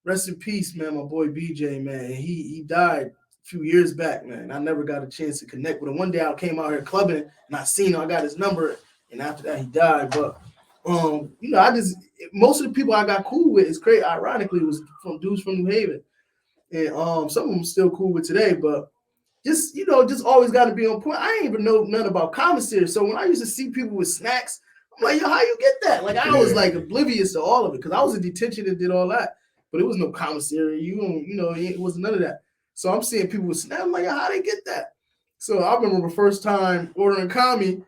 [SPEAKER 5] Rest in peace, man. My boy BJ, man. He died a few years back, man. I never got a chance to connect with him. One day I came out here clubbing and I seen him. I got his number, and after that he died. But most of the people I got cool with, it's great. Ironically, was from dudes from New Haven, and some of them still cool with today. But just always got to be on point. I ain't even know nothing about commissary, so when I used to see people with snacks, I'm like, yo, how you get that? Like I was like oblivious to all of it because I was in detention and did all that, but it was no commissary. It wasn't none of that. So I'm seeing people with snacks. I'm like, yo, how they get that? So I remember the first time ordering commie.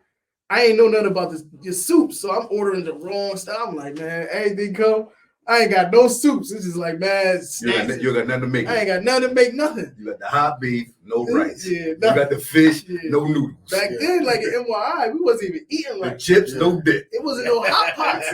[SPEAKER 5] I ain't know nothing about this soup, so I'm ordering the wrong stuff. I'm like, man, everything come. I ain't got no soups. It's just like, man,
[SPEAKER 4] you got nothing to make.
[SPEAKER 5] I ain't got nothing to make nothing.
[SPEAKER 4] You got the hot beef, no rice.
[SPEAKER 5] Yeah,
[SPEAKER 4] you got the fish, no noodles.
[SPEAKER 5] Back then, like in NYI, we wasn't even eating like
[SPEAKER 4] the chips, no dip.
[SPEAKER 5] It wasn't no hot pots.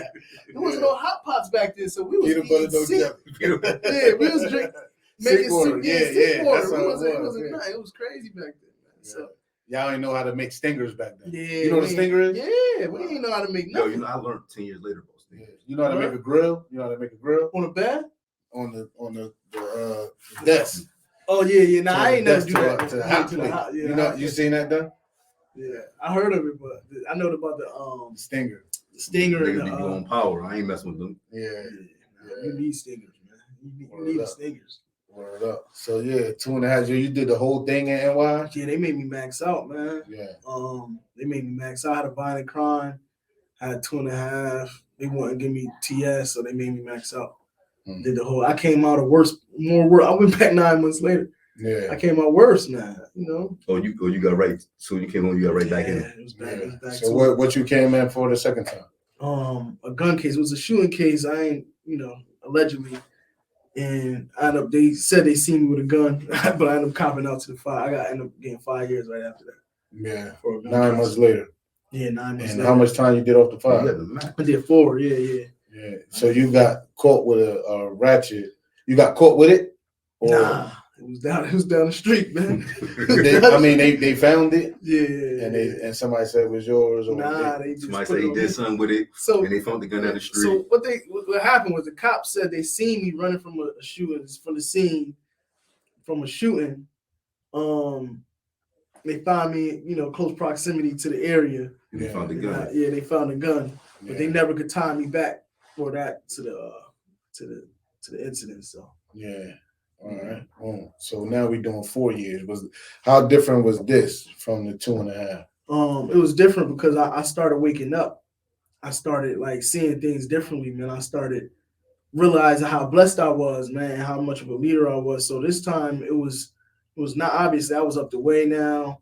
[SPEAKER 5] There wasn't no hot pots back then, so we was
[SPEAKER 3] Peanut butter, no jelly.
[SPEAKER 5] Yeah, we was drinking, making soup. Sick water.
[SPEAKER 3] That's how
[SPEAKER 5] It wasn't nothing. It was crazy back then, man. So.
[SPEAKER 3] Y'all ain't know how to make stingers back then.
[SPEAKER 5] Yeah,
[SPEAKER 3] you know what a stinger is?
[SPEAKER 5] Yeah, we didn't know how to make nothing.
[SPEAKER 4] Yo, I learned 10 years later about stingers.
[SPEAKER 3] Yeah. You know how to make a grill? You know how to make a grill?
[SPEAKER 5] On a bed?
[SPEAKER 3] On the desk.
[SPEAKER 5] Oh yeah. Nah, I ain't never do that.
[SPEAKER 3] To the hot plate. You seen that done?
[SPEAKER 5] Yeah, I heard of it, but I know about the
[SPEAKER 3] stinger.
[SPEAKER 5] The stinger.
[SPEAKER 4] Niggas be on power. I ain't messing with them.
[SPEAKER 3] Yeah.
[SPEAKER 5] You need stingers, man. You need stingers.
[SPEAKER 3] Word up. So yeah, 2.5 years. You did the whole thing in NY?
[SPEAKER 5] Yeah, they made me max out, man.
[SPEAKER 3] Yeah.
[SPEAKER 5] They made me max out. I had a violent crime. I had 2.5. They wouldn't give me TS, so they made me max out. Did the whole. I came out of more worse. I went back 9 months later.
[SPEAKER 3] Yeah.
[SPEAKER 5] I came out worse, man.
[SPEAKER 4] Oh, you got right. So you came on. You got right back in.
[SPEAKER 5] It was back.
[SPEAKER 3] So what you came in for the second time?
[SPEAKER 5] A gun case. It was a shooting case. I ain't, allegedly. And they said they seen me with a gun, but I ended up copping out to the 5. I ended up getting 5 years right after that.
[SPEAKER 3] Yeah.
[SPEAKER 5] For
[SPEAKER 3] 9 months later.
[SPEAKER 5] Yeah, 9 months
[SPEAKER 3] and
[SPEAKER 5] later.
[SPEAKER 3] How much time you did off the 5?
[SPEAKER 5] I did 4. Yeah.
[SPEAKER 3] Yeah. So you got caught with a ratchet. You got caught with it? Or?
[SPEAKER 5] Nah, it was down the street, man.
[SPEAKER 3] they found it.
[SPEAKER 5] Yeah.
[SPEAKER 3] And somebody said it was yours. Or
[SPEAKER 5] they just
[SPEAKER 4] somebody said he did something with it.
[SPEAKER 5] So
[SPEAKER 4] and they found the gun down the street.
[SPEAKER 5] So what happened was the cops said they seen me running from a shooting from the scene from a shooting. They found me, close proximity to the area.
[SPEAKER 4] And they found the gun.
[SPEAKER 5] They found the gun, but they never could tie me back for that to to the incident. So
[SPEAKER 3] Yeah. All right. So now we're doing 4 years. How different was this from the 2.5?
[SPEAKER 5] it was different because I started waking up. I started like seeing things differently, man. I started realizing how blessed I was, man, how much of a leader I was. So this time it was not obvious. I was up the way now.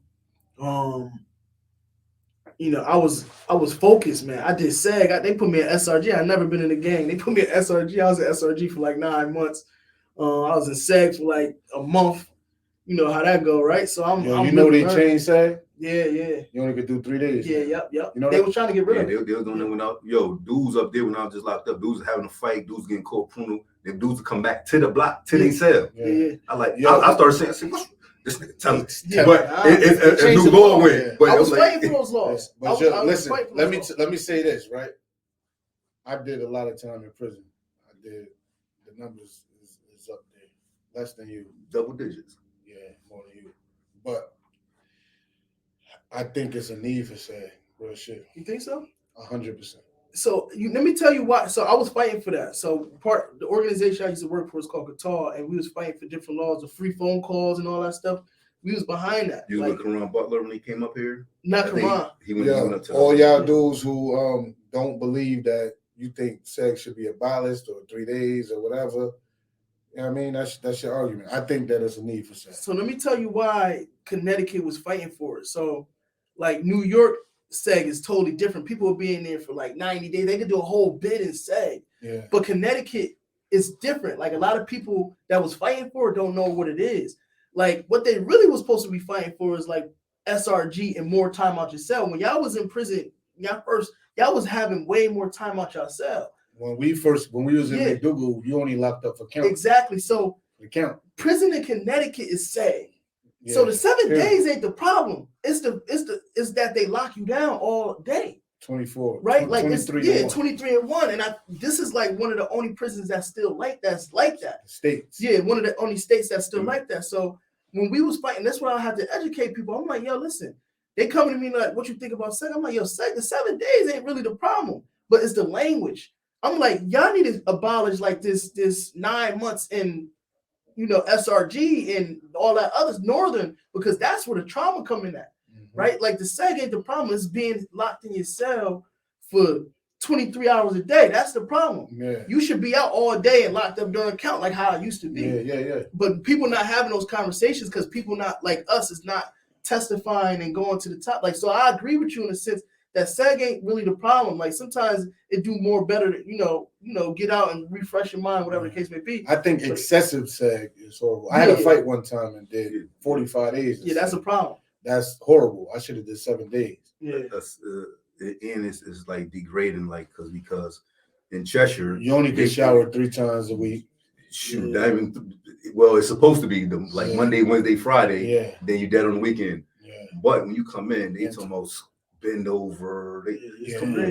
[SPEAKER 5] I was focused, man. I did SAG. They put me at SRG. I'd never been in a gang. They put me at SRG. I was at SRG for like 9 months. I was in SAG for like a month. You know how that go, right? So I'm
[SPEAKER 3] they changed SAG?
[SPEAKER 5] Yeah.
[SPEAKER 3] You only could do 3 days.
[SPEAKER 5] Yeah,
[SPEAKER 3] now.
[SPEAKER 5] yep.
[SPEAKER 3] You know
[SPEAKER 5] they were trying to get rid of it.
[SPEAKER 4] They was doing that when dudes up there when I was just locked up. Dudes were having a fight. Dudes getting caught pruno. Them dudes would come back to the block, to their cell.
[SPEAKER 5] Yeah.
[SPEAKER 4] I started saying, what's this nigga telling me?
[SPEAKER 5] Yeah,
[SPEAKER 4] but it's a new law win. But
[SPEAKER 5] I was fighting for those laws.
[SPEAKER 3] But listen, let me say this, right? I did a lot of time in prison. The numbers is up there. Less than you.
[SPEAKER 4] Double digits.
[SPEAKER 3] Yeah, more than you. But I think it's a need for SAG. Real shit.
[SPEAKER 5] You think so?
[SPEAKER 3] 100%.
[SPEAKER 5] So let me tell you why. So I was fighting for that. So the organization I used to work for is called Qatar, and we was fighting for different laws of free phone calls and all that stuff. We was behind that.
[SPEAKER 4] You with Karan Butler when he came up here?
[SPEAKER 5] Not Karan.
[SPEAKER 4] He went up to
[SPEAKER 3] all y'all dudes who don't believe that you think SAG should be abolished or 3 days or whatever. You know what I mean? That's your argument. I think that it's a need for SAG.
[SPEAKER 5] So let me tell you why Connecticut was fighting for it. So like New York SAG is totally different. People will be in there for like 90 days. They could do a whole bid in SAG.
[SPEAKER 3] Yeah.
[SPEAKER 5] But Connecticut is different. Like a lot of people that was fighting for it don't know what it is. Like what they really was supposed to be fighting for is like SRG and more time out your cell. When y'all was in prison, y'all was having way more time out your cell.
[SPEAKER 3] When we was in McDougal, you only locked up for count.
[SPEAKER 5] Exactly. So
[SPEAKER 3] the count.
[SPEAKER 5] Prison in Connecticut is SAG.
[SPEAKER 3] Yeah.
[SPEAKER 5] So the 7 days ain't the problem. It's that they lock you down all day.
[SPEAKER 3] 24.
[SPEAKER 5] Right? Like
[SPEAKER 3] 23
[SPEAKER 5] 23 and 1. And this is like one of the only prisons that's still like that.
[SPEAKER 3] States.
[SPEAKER 5] Yeah, one of the only states that's still like that. So when we was fighting, that's what I had to educate people. I'm like, yo, listen, they coming to me like, what you think about SAG? I'm like, yo, SAG, the 7 days ain't really the problem, but it's the language. I'm like, y'all need to abolish like this 9 months in SRG and all that others northern, because that's where the trauma coming at. Right? Like the SAG ain't the problem. It's being locked in your cell for 23 hours a day. That's the problem.
[SPEAKER 3] Yeah.
[SPEAKER 5] You should be out all day and locked up during count like how it used to be.
[SPEAKER 3] Yeah.
[SPEAKER 5] But people not having those conversations because people not like us is not testifying and going to the top. Like, so I agree with you in a sense that SAG ain't really the problem. Like sometimes it do more better to, get out and refresh your mind, whatever the case may be.
[SPEAKER 3] I think excessive SAG is horrible. I had a fight one time and did 45 days.
[SPEAKER 5] Yeah, that's a problem.
[SPEAKER 3] That's horrible. I should have did 7 days.
[SPEAKER 5] Yeah.
[SPEAKER 4] And it's like degrading, like because in Cheshire
[SPEAKER 3] you only get showered 3 times a week.
[SPEAKER 4] Shoot, not even. Well, it's supposed to be Monday, Wednesday, Friday.
[SPEAKER 3] Yeah.
[SPEAKER 4] Then you're dead on the weekend.
[SPEAKER 3] Yeah.
[SPEAKER 4] But when you come in, they almost bend over.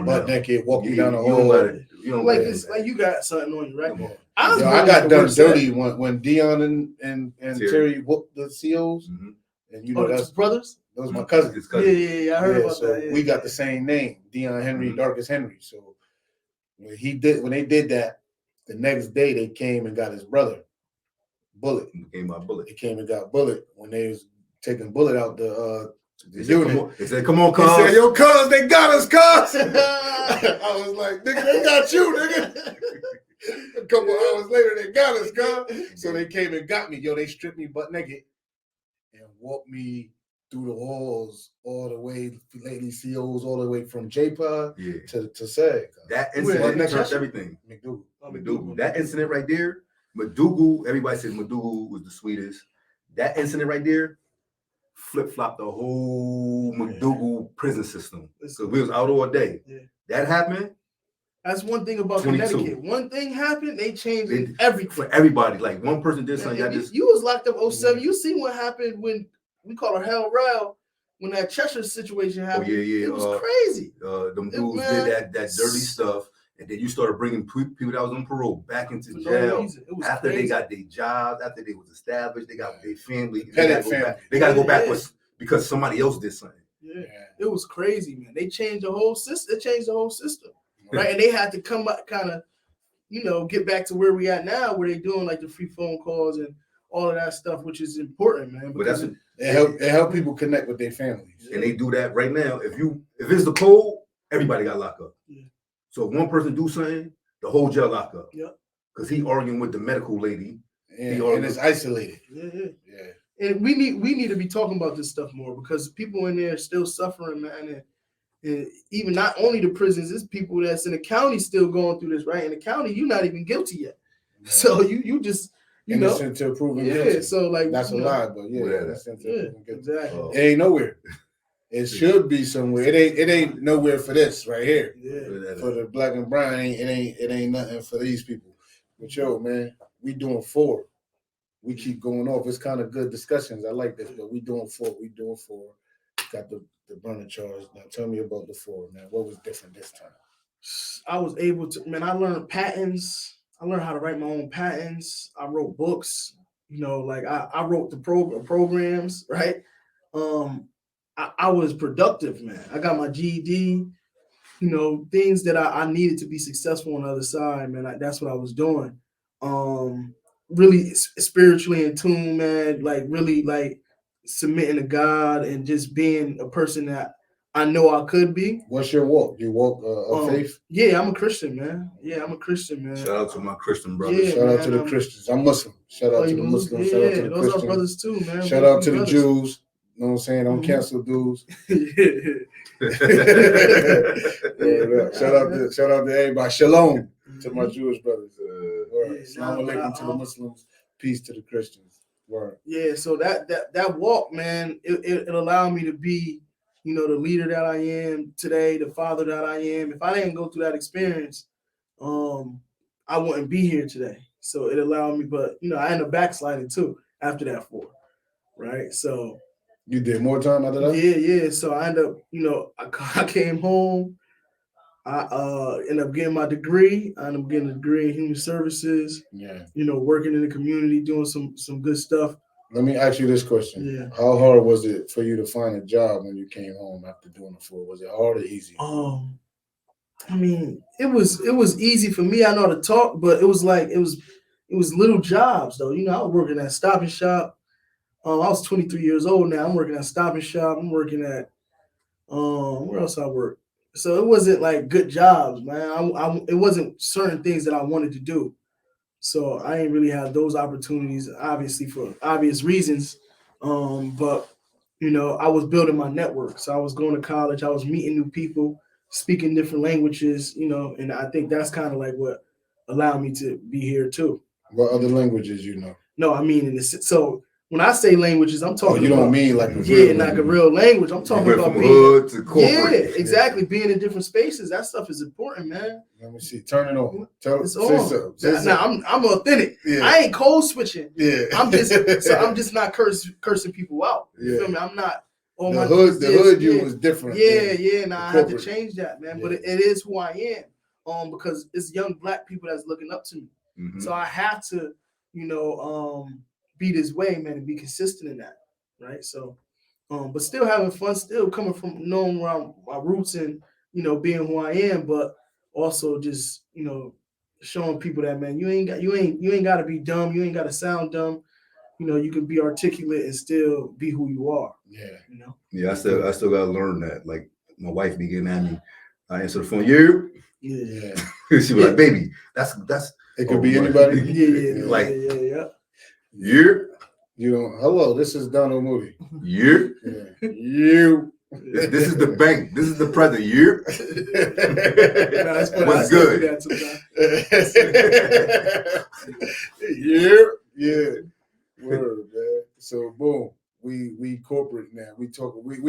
[SPEAKER 3] Butt naked, walk you down the
[SPEAKER 4] hall. You don't
[SPEAKER 5] like it's like you got something on you, right?
[SPEAKER 3] Yeah. I got done dirty when Dion and Terry whooped the COs. Mm-hmm. And that's
[SPEAKER 5] brothers.
[SPEAKER 3] Those my cousins.
[SPEAKER 5] Yeah, I heard about
[SPEAKER 3] so
[SPEAKER 5] that. Yeah,
[SPEAKER 3] we got the same name, Dion Henry, mm-hmm. Darc is Henry. So when they did that, the next day they came and got his brother, Bullet.
[SPEAKER 4] He came out Bullet.
[SPEAKER 3] He came and got Bullet when they was taking Bullet out the unit.
[SPEAKER 4] They said, "Come on, cuz."
[SPEAKER 3] He said, "Yo, cuz, they got us, cuz." I was like, "Nigga, they got you, nigga." A couple hours later, they got us, cuz. So they came and got me. Yo, they stripped me butt naked and walked me through the halls all the way, lady COs, all the way from J-Pod to SAG.
[SPEAKER 4] That incident turned everything. McDougal. That incident right there, McDougal, everybody said McDougal was the sweetest. That incident right there flip-flopped the whole McDougal prison system. So we was out all day. Yeah. That happened.
[SPEAKER 5] That's one thing about 22. Connecticut. One thing happened, they changed everything.
[SPEAKER 4] For everybody. Like one person did something.
[SPEAKER 5] You was locked up 07. You seen what happened when we call her Hell Rail when that Cheshire situation happened.
[SPEAKER 4] Oh, yeah.
[SPEAKER 5] It was crazy.
[SPEAKER 4] Them dudes did that dirty stuff. And then you started bringing people that was on parole back into jail after they got their jobs, after they was established, they got their family. They got to go back because somebody else did something.
[SPEAKER 5] Yeah, it was crazy, man. They changed the whole system. Right, and they had to come back, kind of get back to where we at now, where they doing like the free phone calls and all of that stuff, which is important, man.
[SPEAKER 4] But that's
[SPEAKER 3] it help people connect with their families.
[SPEAKER 4] And they do that right now. If it's the code, everybody got locked up.
[SPEAKER 5] Yeah.
[SPEAKER 4] So if one person do something, the whole jail lock up.
[SPEAKER 5] Yep.
[SPEAKER 4] Because he arguing with the medical lady.
[SPEAKER 3] And it's isolated.
[SPEAKER 5] Yeah. And we need to be talking about this stuff more because people in there are still suffering, man. And even not only the prisons, it's people that's in the county still going through this, right? In the county, you're not even guilty yet. Yeah. So you just
[SPEAKER 3] innocent till proven guilty.
[SPEAKER 5] So like
[SPEAKER 3] that's a lie, but
[SPEAKER 5] innocent till proven guilty. Exactly.
[SPEAKER 3] It ain't nowhere. It should be somewhere. It ain't nowhere for this right here.
[SPEAKER 5] Yeah.
[SPEAKER 3] For the black and brown, it ain't nothing for these people. But yo, man, we doing 4. We keep going off. It's kind of good discussions. I like this, but we doing 4. Got the burner charge. Now tell me about the 4, man. What was different this time?
[SPEAKER 5] I was able to, man, I learned patents. I learned how to write my own patents. I wrote books, like I wrote the programs, right? I was productive, man. I got my GED, things that I needed to be successful on the other side, man. That's what I was doing. Really spiritually in tune, man, like really like submitting to God and just being a person that I know I could be.
[SPEAKER 3] What's your walk? You walk of faith?
[SPEAKER 5] Yeah, I'm a Christian, man. Yeah, I'm a Christian, man.
[SPEAKER 4] Shout out to my Christian brothers.
[SPEAKER 5] Yeah,
[SPEAKER 3] shout out to the Christians. I'm Muslim. Shout out to the Muslims. Shout out to the
[SPEAKER 5] those
[SPEAKER 3] Christians.
[SPEAKER 5] are brothers too, man.
[SPEAKER 3] Shout out to the Jews. You know what I'm saying? Don't cancel dudes. Shout out to everybody. Shalom to my Jewish brothers. Assalamu alaikum to the Muslims. Peace to the Christians. Word.
[SPEAKER 5] Yeah, so that walk, man, it allowed me to be, the leader that I am today, the father that I am. If I didn't go through that experience, I wouldn't be here today. So it allowed me, but I ended up backsliding too after that 4, right? So
[SPEAKER 3] you did more time after that?
[SPEAKER 5] Yeah. So I ended up, I came home. I ended up getting my degree. I ended up getting a degree in human services.
[SPEAKER 3] Yeah.
[SPEAKER 5] Working in the community, doing some good stuff.
[SPEAKER 3] Let me ask you this question.
[SPEAKER 5] Yeah.
[SPEAKER 3] How hard was it for you to find a job when you came home after doing the 4? Was it hard or easy?
[SPEAKER 5] I mean, it was easy for me. I know how to talk, but it was little jobs though. I was working at Stop and Shop. I was 23 years old now. I'm working at Stop and Shop. I'm working at where else I work? So it wasn't like good jobs, man. It wasn't certain things that I wanted to do. So I didn't really have those opportunities, obviously for obvious reasons. But I was building my network. So I was going to college. I was meeting new people, speaking different languages, and I think that's kind of like what allowed me to be here too.
[SPEAKER 3] What other languages you know?
[SPEAKER 5] No, I mean, so when I say languages, I'm talking.
[SPEAKER 3] You don't
[SPEAKER 5] about,
[SPEAKER 3] mean like a real
[SPEAKER 5] like a real language. I'm talking about
[SPEAKER 4] from hood to corporate.
[SPEAKER 5] Yeah, exactly. Being in different spaces, that stuff is important, man.
[SPEAKER 3] Let me see. Turn it on.
[SPEAKER 5] It's on. Now I'm authentic. Yeah. I ain't code switching.
[SPEAKER 3] Yeah.
[SPEAKER 5] I'm just not cursing people out. You feel me? I'm not.
[SPEAKER 3] Oh, the hood you was different.
[SPEAKER 5] Yeah. Now I had to change that, man. Yeah. But it is who I am. Because it's young black people that's looking up to me. Mm-hmm. So I have to, be this way, man, and be consistent in that, right? So, but still having fun, still coming from knowing where my roots and being who I am, but also just showing people that, man, you ain't got to be dumb, you ain't got to sound dumb, you can be articulate and still be who you are.
[SPEAKER 3] Yeah,
[SPEAKER 4] Yeah, I still gotta learn that. Like my wife be getting at me, I answer the phone,
[SPEAKER 5] yeah.
[SPEAKER 4] She was like, baby, that's
[SPEAKER 3] it could be anybody.
[SPEAKER 5] Yeah.
[SPEAKER 4] Like,
[SPEAKER 5] yeah.
[SPEAKER 3] Hello, this is Donald Moody.
[SPEAKER 4] You. This is the bank. This is the president. What's good?
[SPEAKER 3] Yeah. Word, man. So boom, we corporate now. We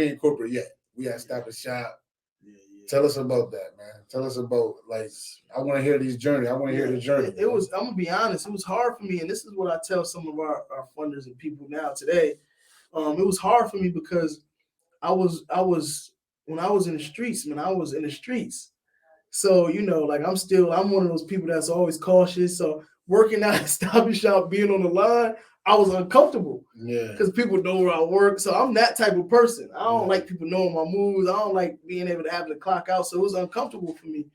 [SPEAKER 3] ain't corporate yet. We at Stop and Shop. Yeah. Tell us about that, man. Tell us about, like, I want to hear these journey. I want to hear the journey.
[SPEAKER 5] It was, I'm gonna be honest, it was hard for me, and this is what I tell some of our funders and people now today. It was hard for me because I was when I was in the streets, man, I was in the streets. So, like I'm one of those people that's always cautious. So working out at Stop and Shop, being on the line, I was uncomfortable.
[SPEAKER 3] Yeah.
[SPEAKER 5] Because people know where I work. So I'm that type of person. I don't like people knowing my moves. I don't like being able to have to clock out. So it was uncomfortable for me.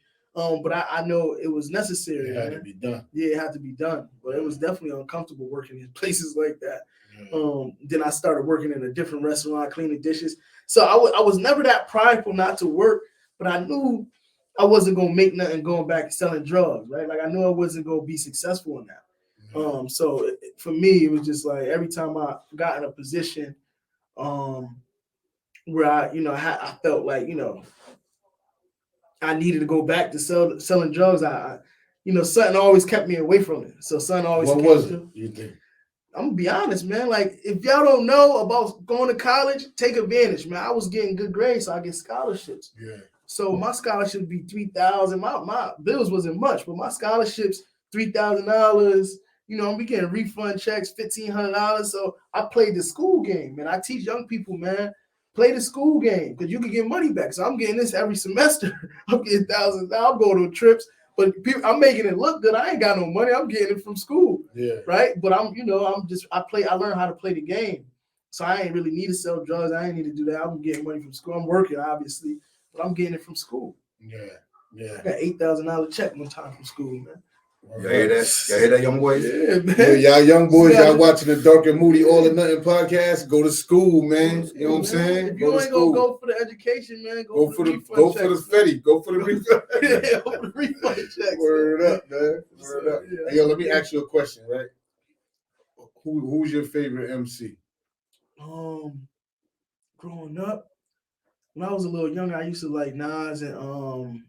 [SPEAKER 5] But I know it was necessary.
[SPEAKER 3] It had to
[SPEAKER 5] man.
[SPEAKER 3] be done.
[SPEAKER 5] Yeah, it had to be done. But it was definitely uncomfortable working in places like that.
[SPEAKER 3] Yeah.
[SPEAKER 5] Then I started working in a different restaurant, cleaning dishes. So I was never that prideful not to work, but I knew I wasn't gonna make nothing going back selling drugs, right? Like I knew I wasn't gonna be successful in that. So for me, it was just like every time I got in a position where I felt like, I needed to go back to selling drugs. Something always kept me away from it. So something always.
[SPEAKER 3] What was it, you think?
[SPEAKER 5] I'm gonna be honest, man. Like if y'all don't know about going to college, take advantage, man. I was getting good grades, so I get scholarships.
[SPEAKER 3] Yeah.
[SPEAKER 5] So my scholarship would be $3,000. My bills wasn't much, but my scholarships $3,000. I'm getting refund checks, $1,500. So I played the school game, man. I teach young people, man, play the school game because you can get money back. So I'm getting this every semester. I'm getting thousands. I'm going to trips, but I'm making it look good. I ain't got no money. I'm getting it from school.
[SPEAKER 3] Yeah.
[SPEAKER 5] Right. But I learned how to play the game. So I ain't really need to sell drugs. I ain't need to do that. I'm getting money from school. I'm working, obviously, but I'm getting it from school.
[SPEAKER 3] Yeah. Yeah.
[SPEAKER 5] I got $8,000 check one time from school, man.
[SPEAKER 4] You hear that? You hear that, young boys?
[SPEAKER 5] Yeah, man.
[SPEAKER 3] Yeah, y'all young boys, y'all watching the Darc and Moody All or Nothing podcast. Go to school, man. You know what I'm saying?
[SPEAKER 5] If you ain't gonna go for the education, man, go for the
[SPEAKER 3] Fetty. Go for the refund.
[SPEAKER 5] Yeah, go for the refund checks.
[SPEAKER 3] Word up, man. Word up.
[SPEAKER 5] Yeah.
[SPEAKER 3] Hey, yo, let me ask you a question, right? Who's your favorite MC?
[SPEAKER 5] Growing up, when I was a little younger, I used to like Nas and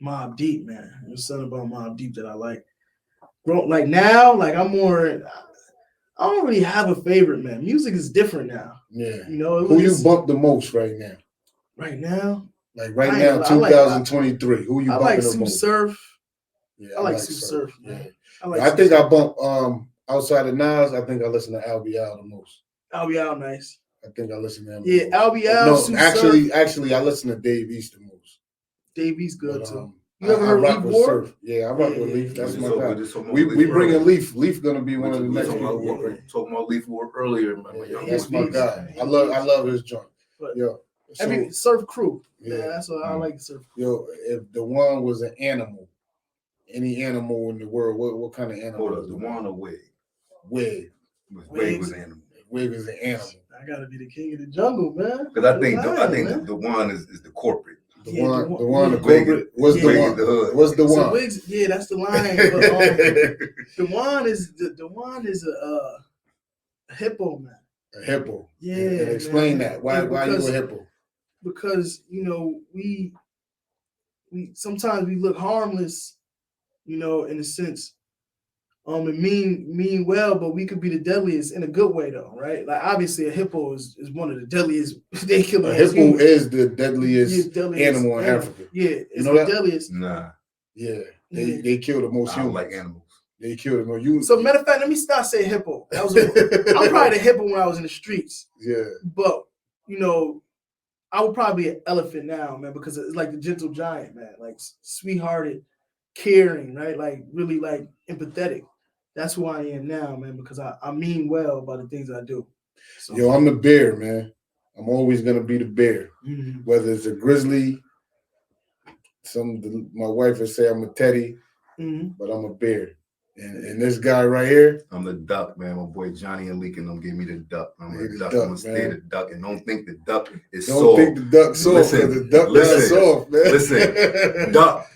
[SPEAKER 5] Mobb Deep, man. There's something about Mobb Deep that I like. Like now, like I don't really have a favorite, man. Music is different now.
[SPEAKER 3] Yeah.
[SPEAKER 5] Who
[SPEAKER 3] you bump the most right now?
[SPEAKER 5] Right now?
[SPEAKER 3] Like right now, 2023. Who you bumping the most?
[SPEAKER 5] I like Sue Surf.
[SPEAKER 3] Yeah,
[SPEAKER 5] I like Sue Surf, man.
[SPEAKER 3] Yeah. I think I bump outside of Nas, I think I listen to LBL the most.
[SPEAKER 5] LBL nice.
[SPEAKER 3] I think I listen to him.
[SPEAKER 5] Yeah, LBL.
[SPEAKER 3] No,
[SPEAKER 5] Sue
[SPEAKER 3] actually, I listen to Dave East the most.
[SPEAKER 5] Dave East good too.
[SPEAKER 3] You ever heard Leaf Ward? Surf. Yeah, I rock with Leaf. That's my guy. We bringing Leaf. Leaf gonna be one of the next people.
[SPEAKER 4] Talking about Leaf Ward earlier, man.
[SPEAKER 3] That's my guy. I love his joint. Yo,
[SPEAKER 5] Surf Crew. Yeah, that's what I like. Surf Crew.
[SPEAKER 3] Yo, if the one was an animal, any animal in the world, what kind of animal?
[SPEAKER 4] Hold up, the one or Wig?
[SPEAKER 3] Wig.
[SPEAKER 4] Wig was an animal.
[SPEAKER 3] Wig is an animal.
[SPEAKER 5] I gotta be the king of the jungle, man.
[SPEAKER 4] Because I think the one is the corporate.
[SPEAKER 3] The corporate. What's the one? What's the one?
[SPEAKER 5] Wigs, yeah, that's the line. But, the one is a hippo, man.
[SPEAKER 3] A hippo.
[SPEAKER 5] Yeah.
[SPEAKER 3] And explain that. Why you a hippo?
[SPEAKER 5] Because we sometimes we look harmless, in a sense. And mean well, but we could be the deadliest in a good way, though, right? Like obviously, a hippo is one of the deadliest. They kill
[SPEAKER 3] a hippo is the deadliest animal in Africa.
[SPEAKER 5] Yeah, it's the deadliest.
[SPEAKER 4] Nah.
[SPEAKER 3] Yeah, they kill the most humans.
[SPEAKER 4] Like animals.
[SPEAKER 3] They kill the most humans.
[SPEAKER 5] So matter of fact, let me start saying hippo. I'm probably the hippo when I was in the streets.
[SPEAKER 3] Yeah,
[SPEAKER 5] but I would probably be an elephant now, man, because it's like the gentle giant, man, like sweethearted, caring, right? Like really like empathetic. That's who I am now, man, because I mean well by the things I do. So.
[SPEAKER 3] Yo, I'm the bear, man. I'm always gonna be the bear.
[SPEAKER 5] Mm-hmm.
[SPEAKER 3] Whether it's a grizzly, my wife would say I'm a teddy, but I'm a bear. And this guy right here,
[SPEAKER 4] I'm the duck, man. My boy Johnny and Leakin them gave me the duck. I'm the duck.
[SPEAKER 3] I'm
[SPEAKER 4] gonna stay the duck, and don't think the duck is soft.
[SPEAKER 3] Don't think the duck's soft. The duck is soft, man.
[SPEAKER 4] Listen, duck.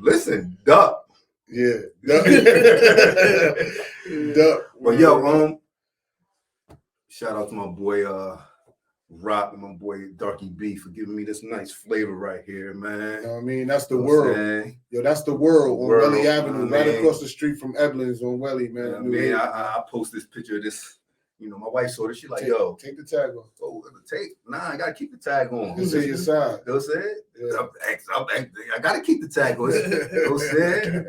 [SPEAKER 4] Listen, duck.
[SPEAKER 3] Yeah, duck. Duck.
[SPEAKER 4] But yo, shout out to my boy Rock and my boy Darky B for giving me this nice flavor right here, man.
[SPEAKER 3] You know what I mean? That's the world. Yo, that's the world on Welly Avenue, right across the street from Evelyn's on Welly, man.
[SPEAKER 4] I post this picture of this. My wife saw this. She like, yo,
[SPEAKER 3] take the tag off.
[SPEAKER 4] Oh, nah, I gotta keep the tag on.
[SPEAKER 3] It's in your side.
[SPEAKER 4] You know what I'm saying? Yeah. I gotta keep the tag on. You know what I'm saying?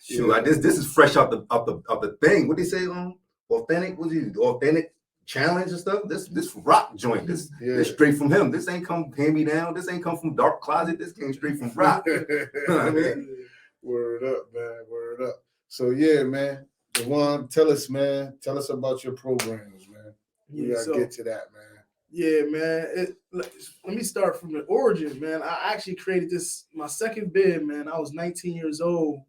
[SPEAKER 4] Shoot, this is fresh out the thing. What they say on authentic? Authentic challenge and stuff? This rock joint. This straight from him. This ain't come hand me down. This ain't come from Dark Closet. This came straight from Rock. I mean?
[SPEAKER 3] Word up, man. Word up. So yeah, man. Dajuan, tell us about your programs, man. We gotta get to that, man.
[SPEAKER 5] Yeah, man. Let me start from the origin, man. I actually created this my second bid, man. I was 19 years old.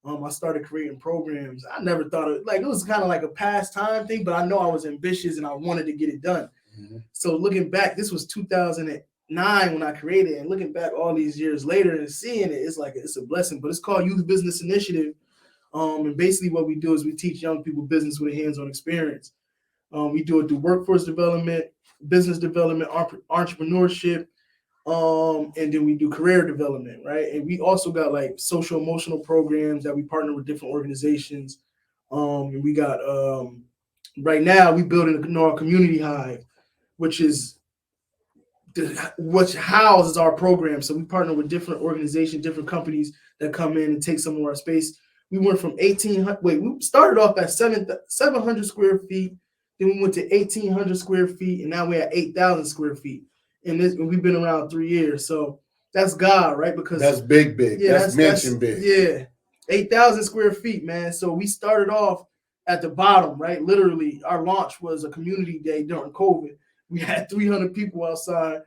[SPEAKER 5] I started creating programs. I never thought it was kind of like a pastime thing, but I know I was ambitious and I wanted to get it done. Mm-hmm. So looking back, this was 2009 when I created it, and looking back all these years later and seeing it, it's a blessing. But it's called Youth Business Initiative. And basically what we do is we teach young people business with a hands-on experience. We do it through workforce development, business development, entrepreneurship, and then we do career development, right? And we also got like social emotional programs that we partner with different organizations. And we got right now we building a Norwalk Community Hive, which houses our program. So we partner with different organizations, different companies that come in and take some of our space. We went from 1,800. We started off at 700 square feet. Then we went to 1,800 square feet, and now we're at 8,000 square feet. And we've been around 3 years. So that's God, right? Because
[SPEAKER 3] that's big. Yeah, that's mansion big.
[SPEAKER 5] Yeah, 8,000 square feet, man. So we started off at the bottom, right? Literally, our launch was a community day during COVID. We had 300 people outside.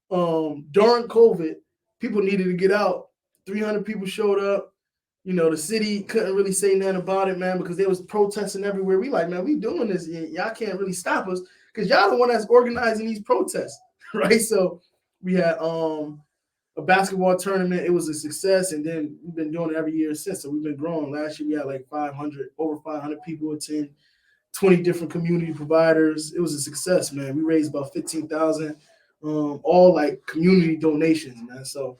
[SPEAKER 5] During COVID, people needed to get out. 300 people showed up. You know, the city couldn't really say nothing about it, man, because there was protesting everywhere. We like, man, we doing this. Y'all can't really stop us because y'all the one that's organizing these protests, right? So we had a basketball tournament. It was a success, and then we've been doing it every year since. So we've been growing. Last year we had like over 500 people attend, 20 different community providers. It was a success, man. We raised about $15,000, all like community donations, man. So.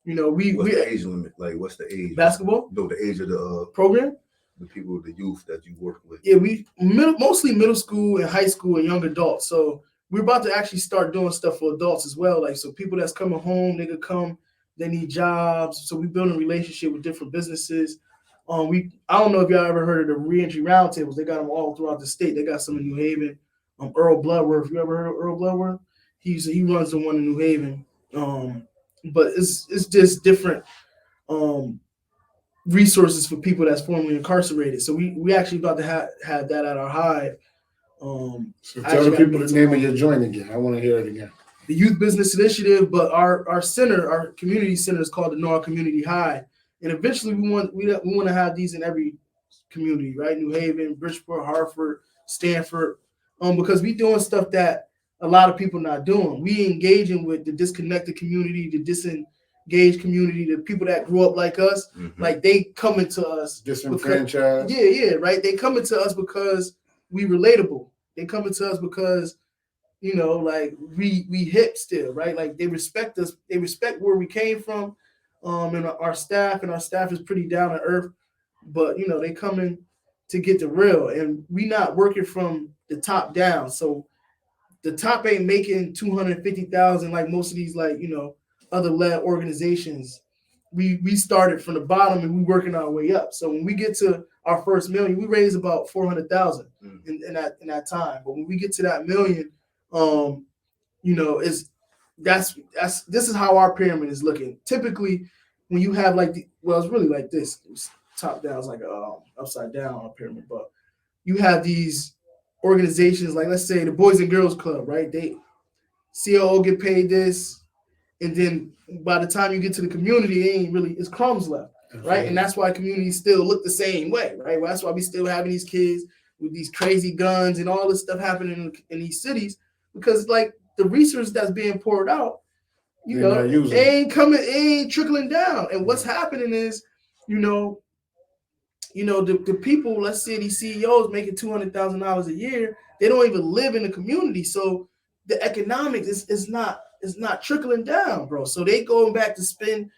[SPEAKER 5] You know,
[SPEAKER 4] what's the age limit? Like, what's the age?
[SPEAKER 5] Basketball?
[SPEAKER 4] No, the age of the
[SPEAKER 5] program.
[SPEAKER 4] The people, the youth that you work with.
[SPEAKER 5] Yeah, we mostly middle school and high school and young adults. So we're about to actually start doing stuff for adults as well. Like, so people that's coming home, they could come. They need jobs. So we build a relationship with different businesses. I don't know if y'all ever heard of the reentry roundtables. They got them all throughout the state. They got some in New Haven. Earl Bloodworth. You ever heard of Earl Bloodworth? He runs the one in New Haven. But it's just different resources for people that's formerly incarcerated. So we actually about to have that at our hive.
[SPEAKER 3] So tell the people the name of your joint again. I want to hear it again.
[SPEAKER 5] The Youth Business Initiative, but our center, our community center is called the Norwalk Community Hive. And eventually we want to have these in every community, right? New Haven, Bridgeport, Hartford, Stanford, because we doing stuff that a lot of people not doing. We engaging with the disconnected community, the disengaged community, the people that grew up like us. Mm-hmm. Like they coming to us.
[SPEAKER 3] Disenfranchised.
[SPEAKER 5] Yeah, right. They coming to us because we relatable. They coming to us because, you know, like we hip still, right? Like they respect us. They respect where we came from. And our staff is pretty down to earth. But, you know, they coming to get the real. And we not working from the top down. So the top ain't making $250,000 like most of these, like, you know, other led organizations. We started from the bottom and we working our way up. So when we get to our first million, we raised about 400,000 in that time. But when we get to that million, you know, this is how our pyramid is looking. Typically, when you have like it's really like this. It's top down, it's like a upside down pyramid, but you have these organizations like, let's say, the Boys and Girls Club, right? They COO get paid this, and then by the time you get to the community, it's crumbs left, right? And that's why communities still look the same way, right? Well, that's why we still having these kids with these crazy guns and all this stuff happening in these cities, because like the resources that's being poured out, you know, it ain't trickling down. And what's happening is, you know, the people, let's say these CEOs making $200,000 a year, they don't even live in the community. So the economics is not trickling down, bro. So they going back to spend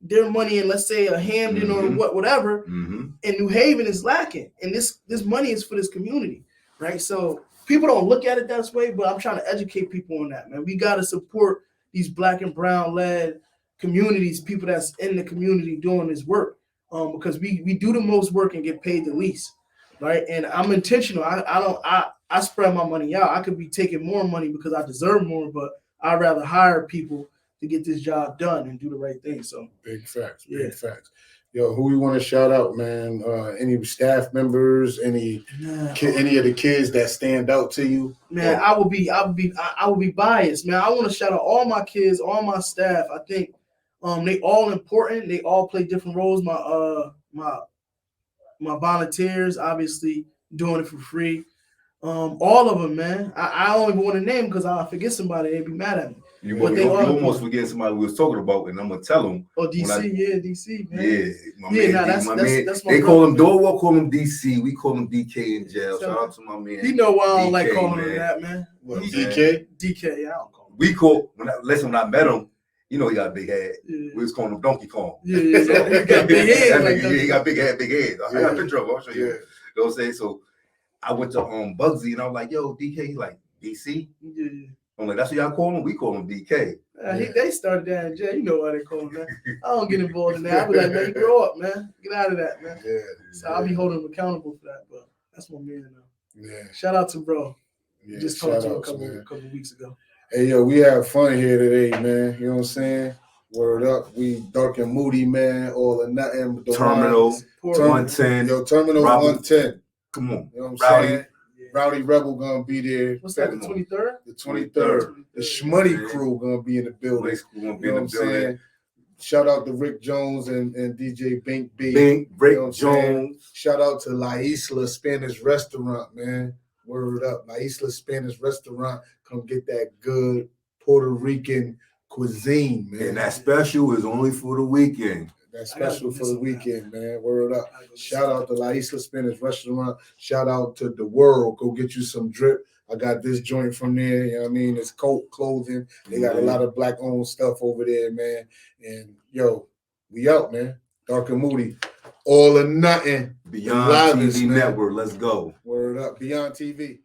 [SPEAKER 5] their money in, let's say, a Hamden or whatever, and New Haven is lacking. And this money is for this community, right? So people don't look at it that way, but I'm trying to educate people on that, man. We got to support these Black and brown led communities, people that's in the community doing this work. Because we do the most work and get paid the least, right? And I'm intentional. I spread my money out. I could be taking more money because I deserve more, but I'd rather hire people to get this job done and do the right thing. So
[SPEAKER 3] big facts. Yo, who you want to shout out, man? Any staff members? Any of the kids that stand out to you?
[SPEAKER 5] Man, I would be biased, man. I want to shout out all my kids, all my staff. I think they all important. They all play different roles. My volunteers, obviously doing it for free. All of them, man. I don't even want to name because I'll forget somebody. They'd be mad at me.
[SPEAKER 4] You
[SPEAKER 5] They all
[SPEAKER 4] almost forget somebody we was talking about, and I'm gonna tell them.
[SPEAKER 5] Oh, DC, man.
[SPEAKER 4] Yeah, that's my they call him Norwalk, call him DC. We call him DK in jail. Shout out to my man.
[SPEAKER 5] You know why I don't
[SPEAKER 4] DK,
[SPEAKER 5] like calling
[SPEAKER 4] man.
[SPEAKER 5] him that, man.
[SPEAKER 3] What, DK?
[SPEAKER 5] DK, I don't call him.
[SPEAKER 4] We call when I met him. You know he got a big head.
[SPEAKER 5] Yeah.
[SPEAKER 4] We was calling him Donkey Kong.
[SPEAKER 5] Yeah. So he got big head.
[SPEAKER 4] He got big head. I got a picture of him. I'll show you.
[SPEAKER 3] Yeah.
[SPEAKER 4] You know what I'm saying? So I went to Bugsy and I was like, yo, DK. He's like, DC?
[SPEAKER 5] Yeah.
[SPEAKER 4] I'm like, that's what y'all call him? We call him DK.
[SPEAKER 5] They started down in jail. You know why they call him that. I don't get involved in that. I be like, man, you grow up, man. Get out of that, man.
[SPEAKER 3] Yeah.
[SPEAKER 5] So I'll be holding him accountable for that, but that's my man now.
[SPEAKER 3] Yeah.
[SPEAKER 5] Shout out to bro.
[SPEAKER 3] Yeah.
[SPEAKER 5] Just talked to him a
[SPEAKER 3] Shout-outs,
[SPEAKER 5] couple weeks ago.
[SPEAKER 3] Hey, yo, we have fun here today, man. You know what I'm saying? Word up. We Darc and Moody, man. All or nothing.
[SPEAKER 4] Terminal 110.
[SPEAKER 3] Yo, Terminal
[SPEAKER 4] Robert.
[SPEAKER 3] 110.
[SPEAKER 4] Come on.
[SPEAKER 3] You know what I'm
[SPEAKER 4] Rowdy.
[SPEAKER 3] saying? Rowdy Rebel gonna be there.
[SPEAKER 5] What's that, the 23rd?
[SPEAKER 3] The 23rd. The Shmoney crew gonna be in the building.
[SPEAKER 4] We're gonna be
[SPEAKER 3] You know
[SPEAKER 4] in
[SPEAKER 3] what
[SPEAKER 4] the
[SPEAKER 3] I'm
[SPEAKER 4] building.
[SPEAKER 3] saying? Shout out to Rick Jones and DJ Bink B.
[SPEAKER 4] Bink,
[SPEAKER 3] You
[SPEAKER 4] Rick
[SPEAKER 3] know what I'm saying?
[SPEAKER 4] Jones.
[SPEAKER 3] Shout out to La Isla Spanish Restaurant, man. Word up. La Isla Spanish Restaurant. Come get that good Puerto Rican cuisine, man.
[SPEAKER 4] And that special is only for the weekend.
[SPEAKER 3] That's special for the weekend, man. Word up. Shout out to La Isla Spanish Restaurant. Shout out to The World. Go get you some drip. I got this joint from there. You know what I mean? It's coat clothing. They got a lot of black owned stuff over there, man. And yo, we out, man. Darc and Moody. All or nothing.
[SPEAKER 4] Beyond
[SPEAKER 3] Liveness,
[SPEAKER 4] TV
[SPEAKER 3] man.
[SPEAKER 4] Network. Let's go.
[SPEAKER 3] Word up. Beyond TV.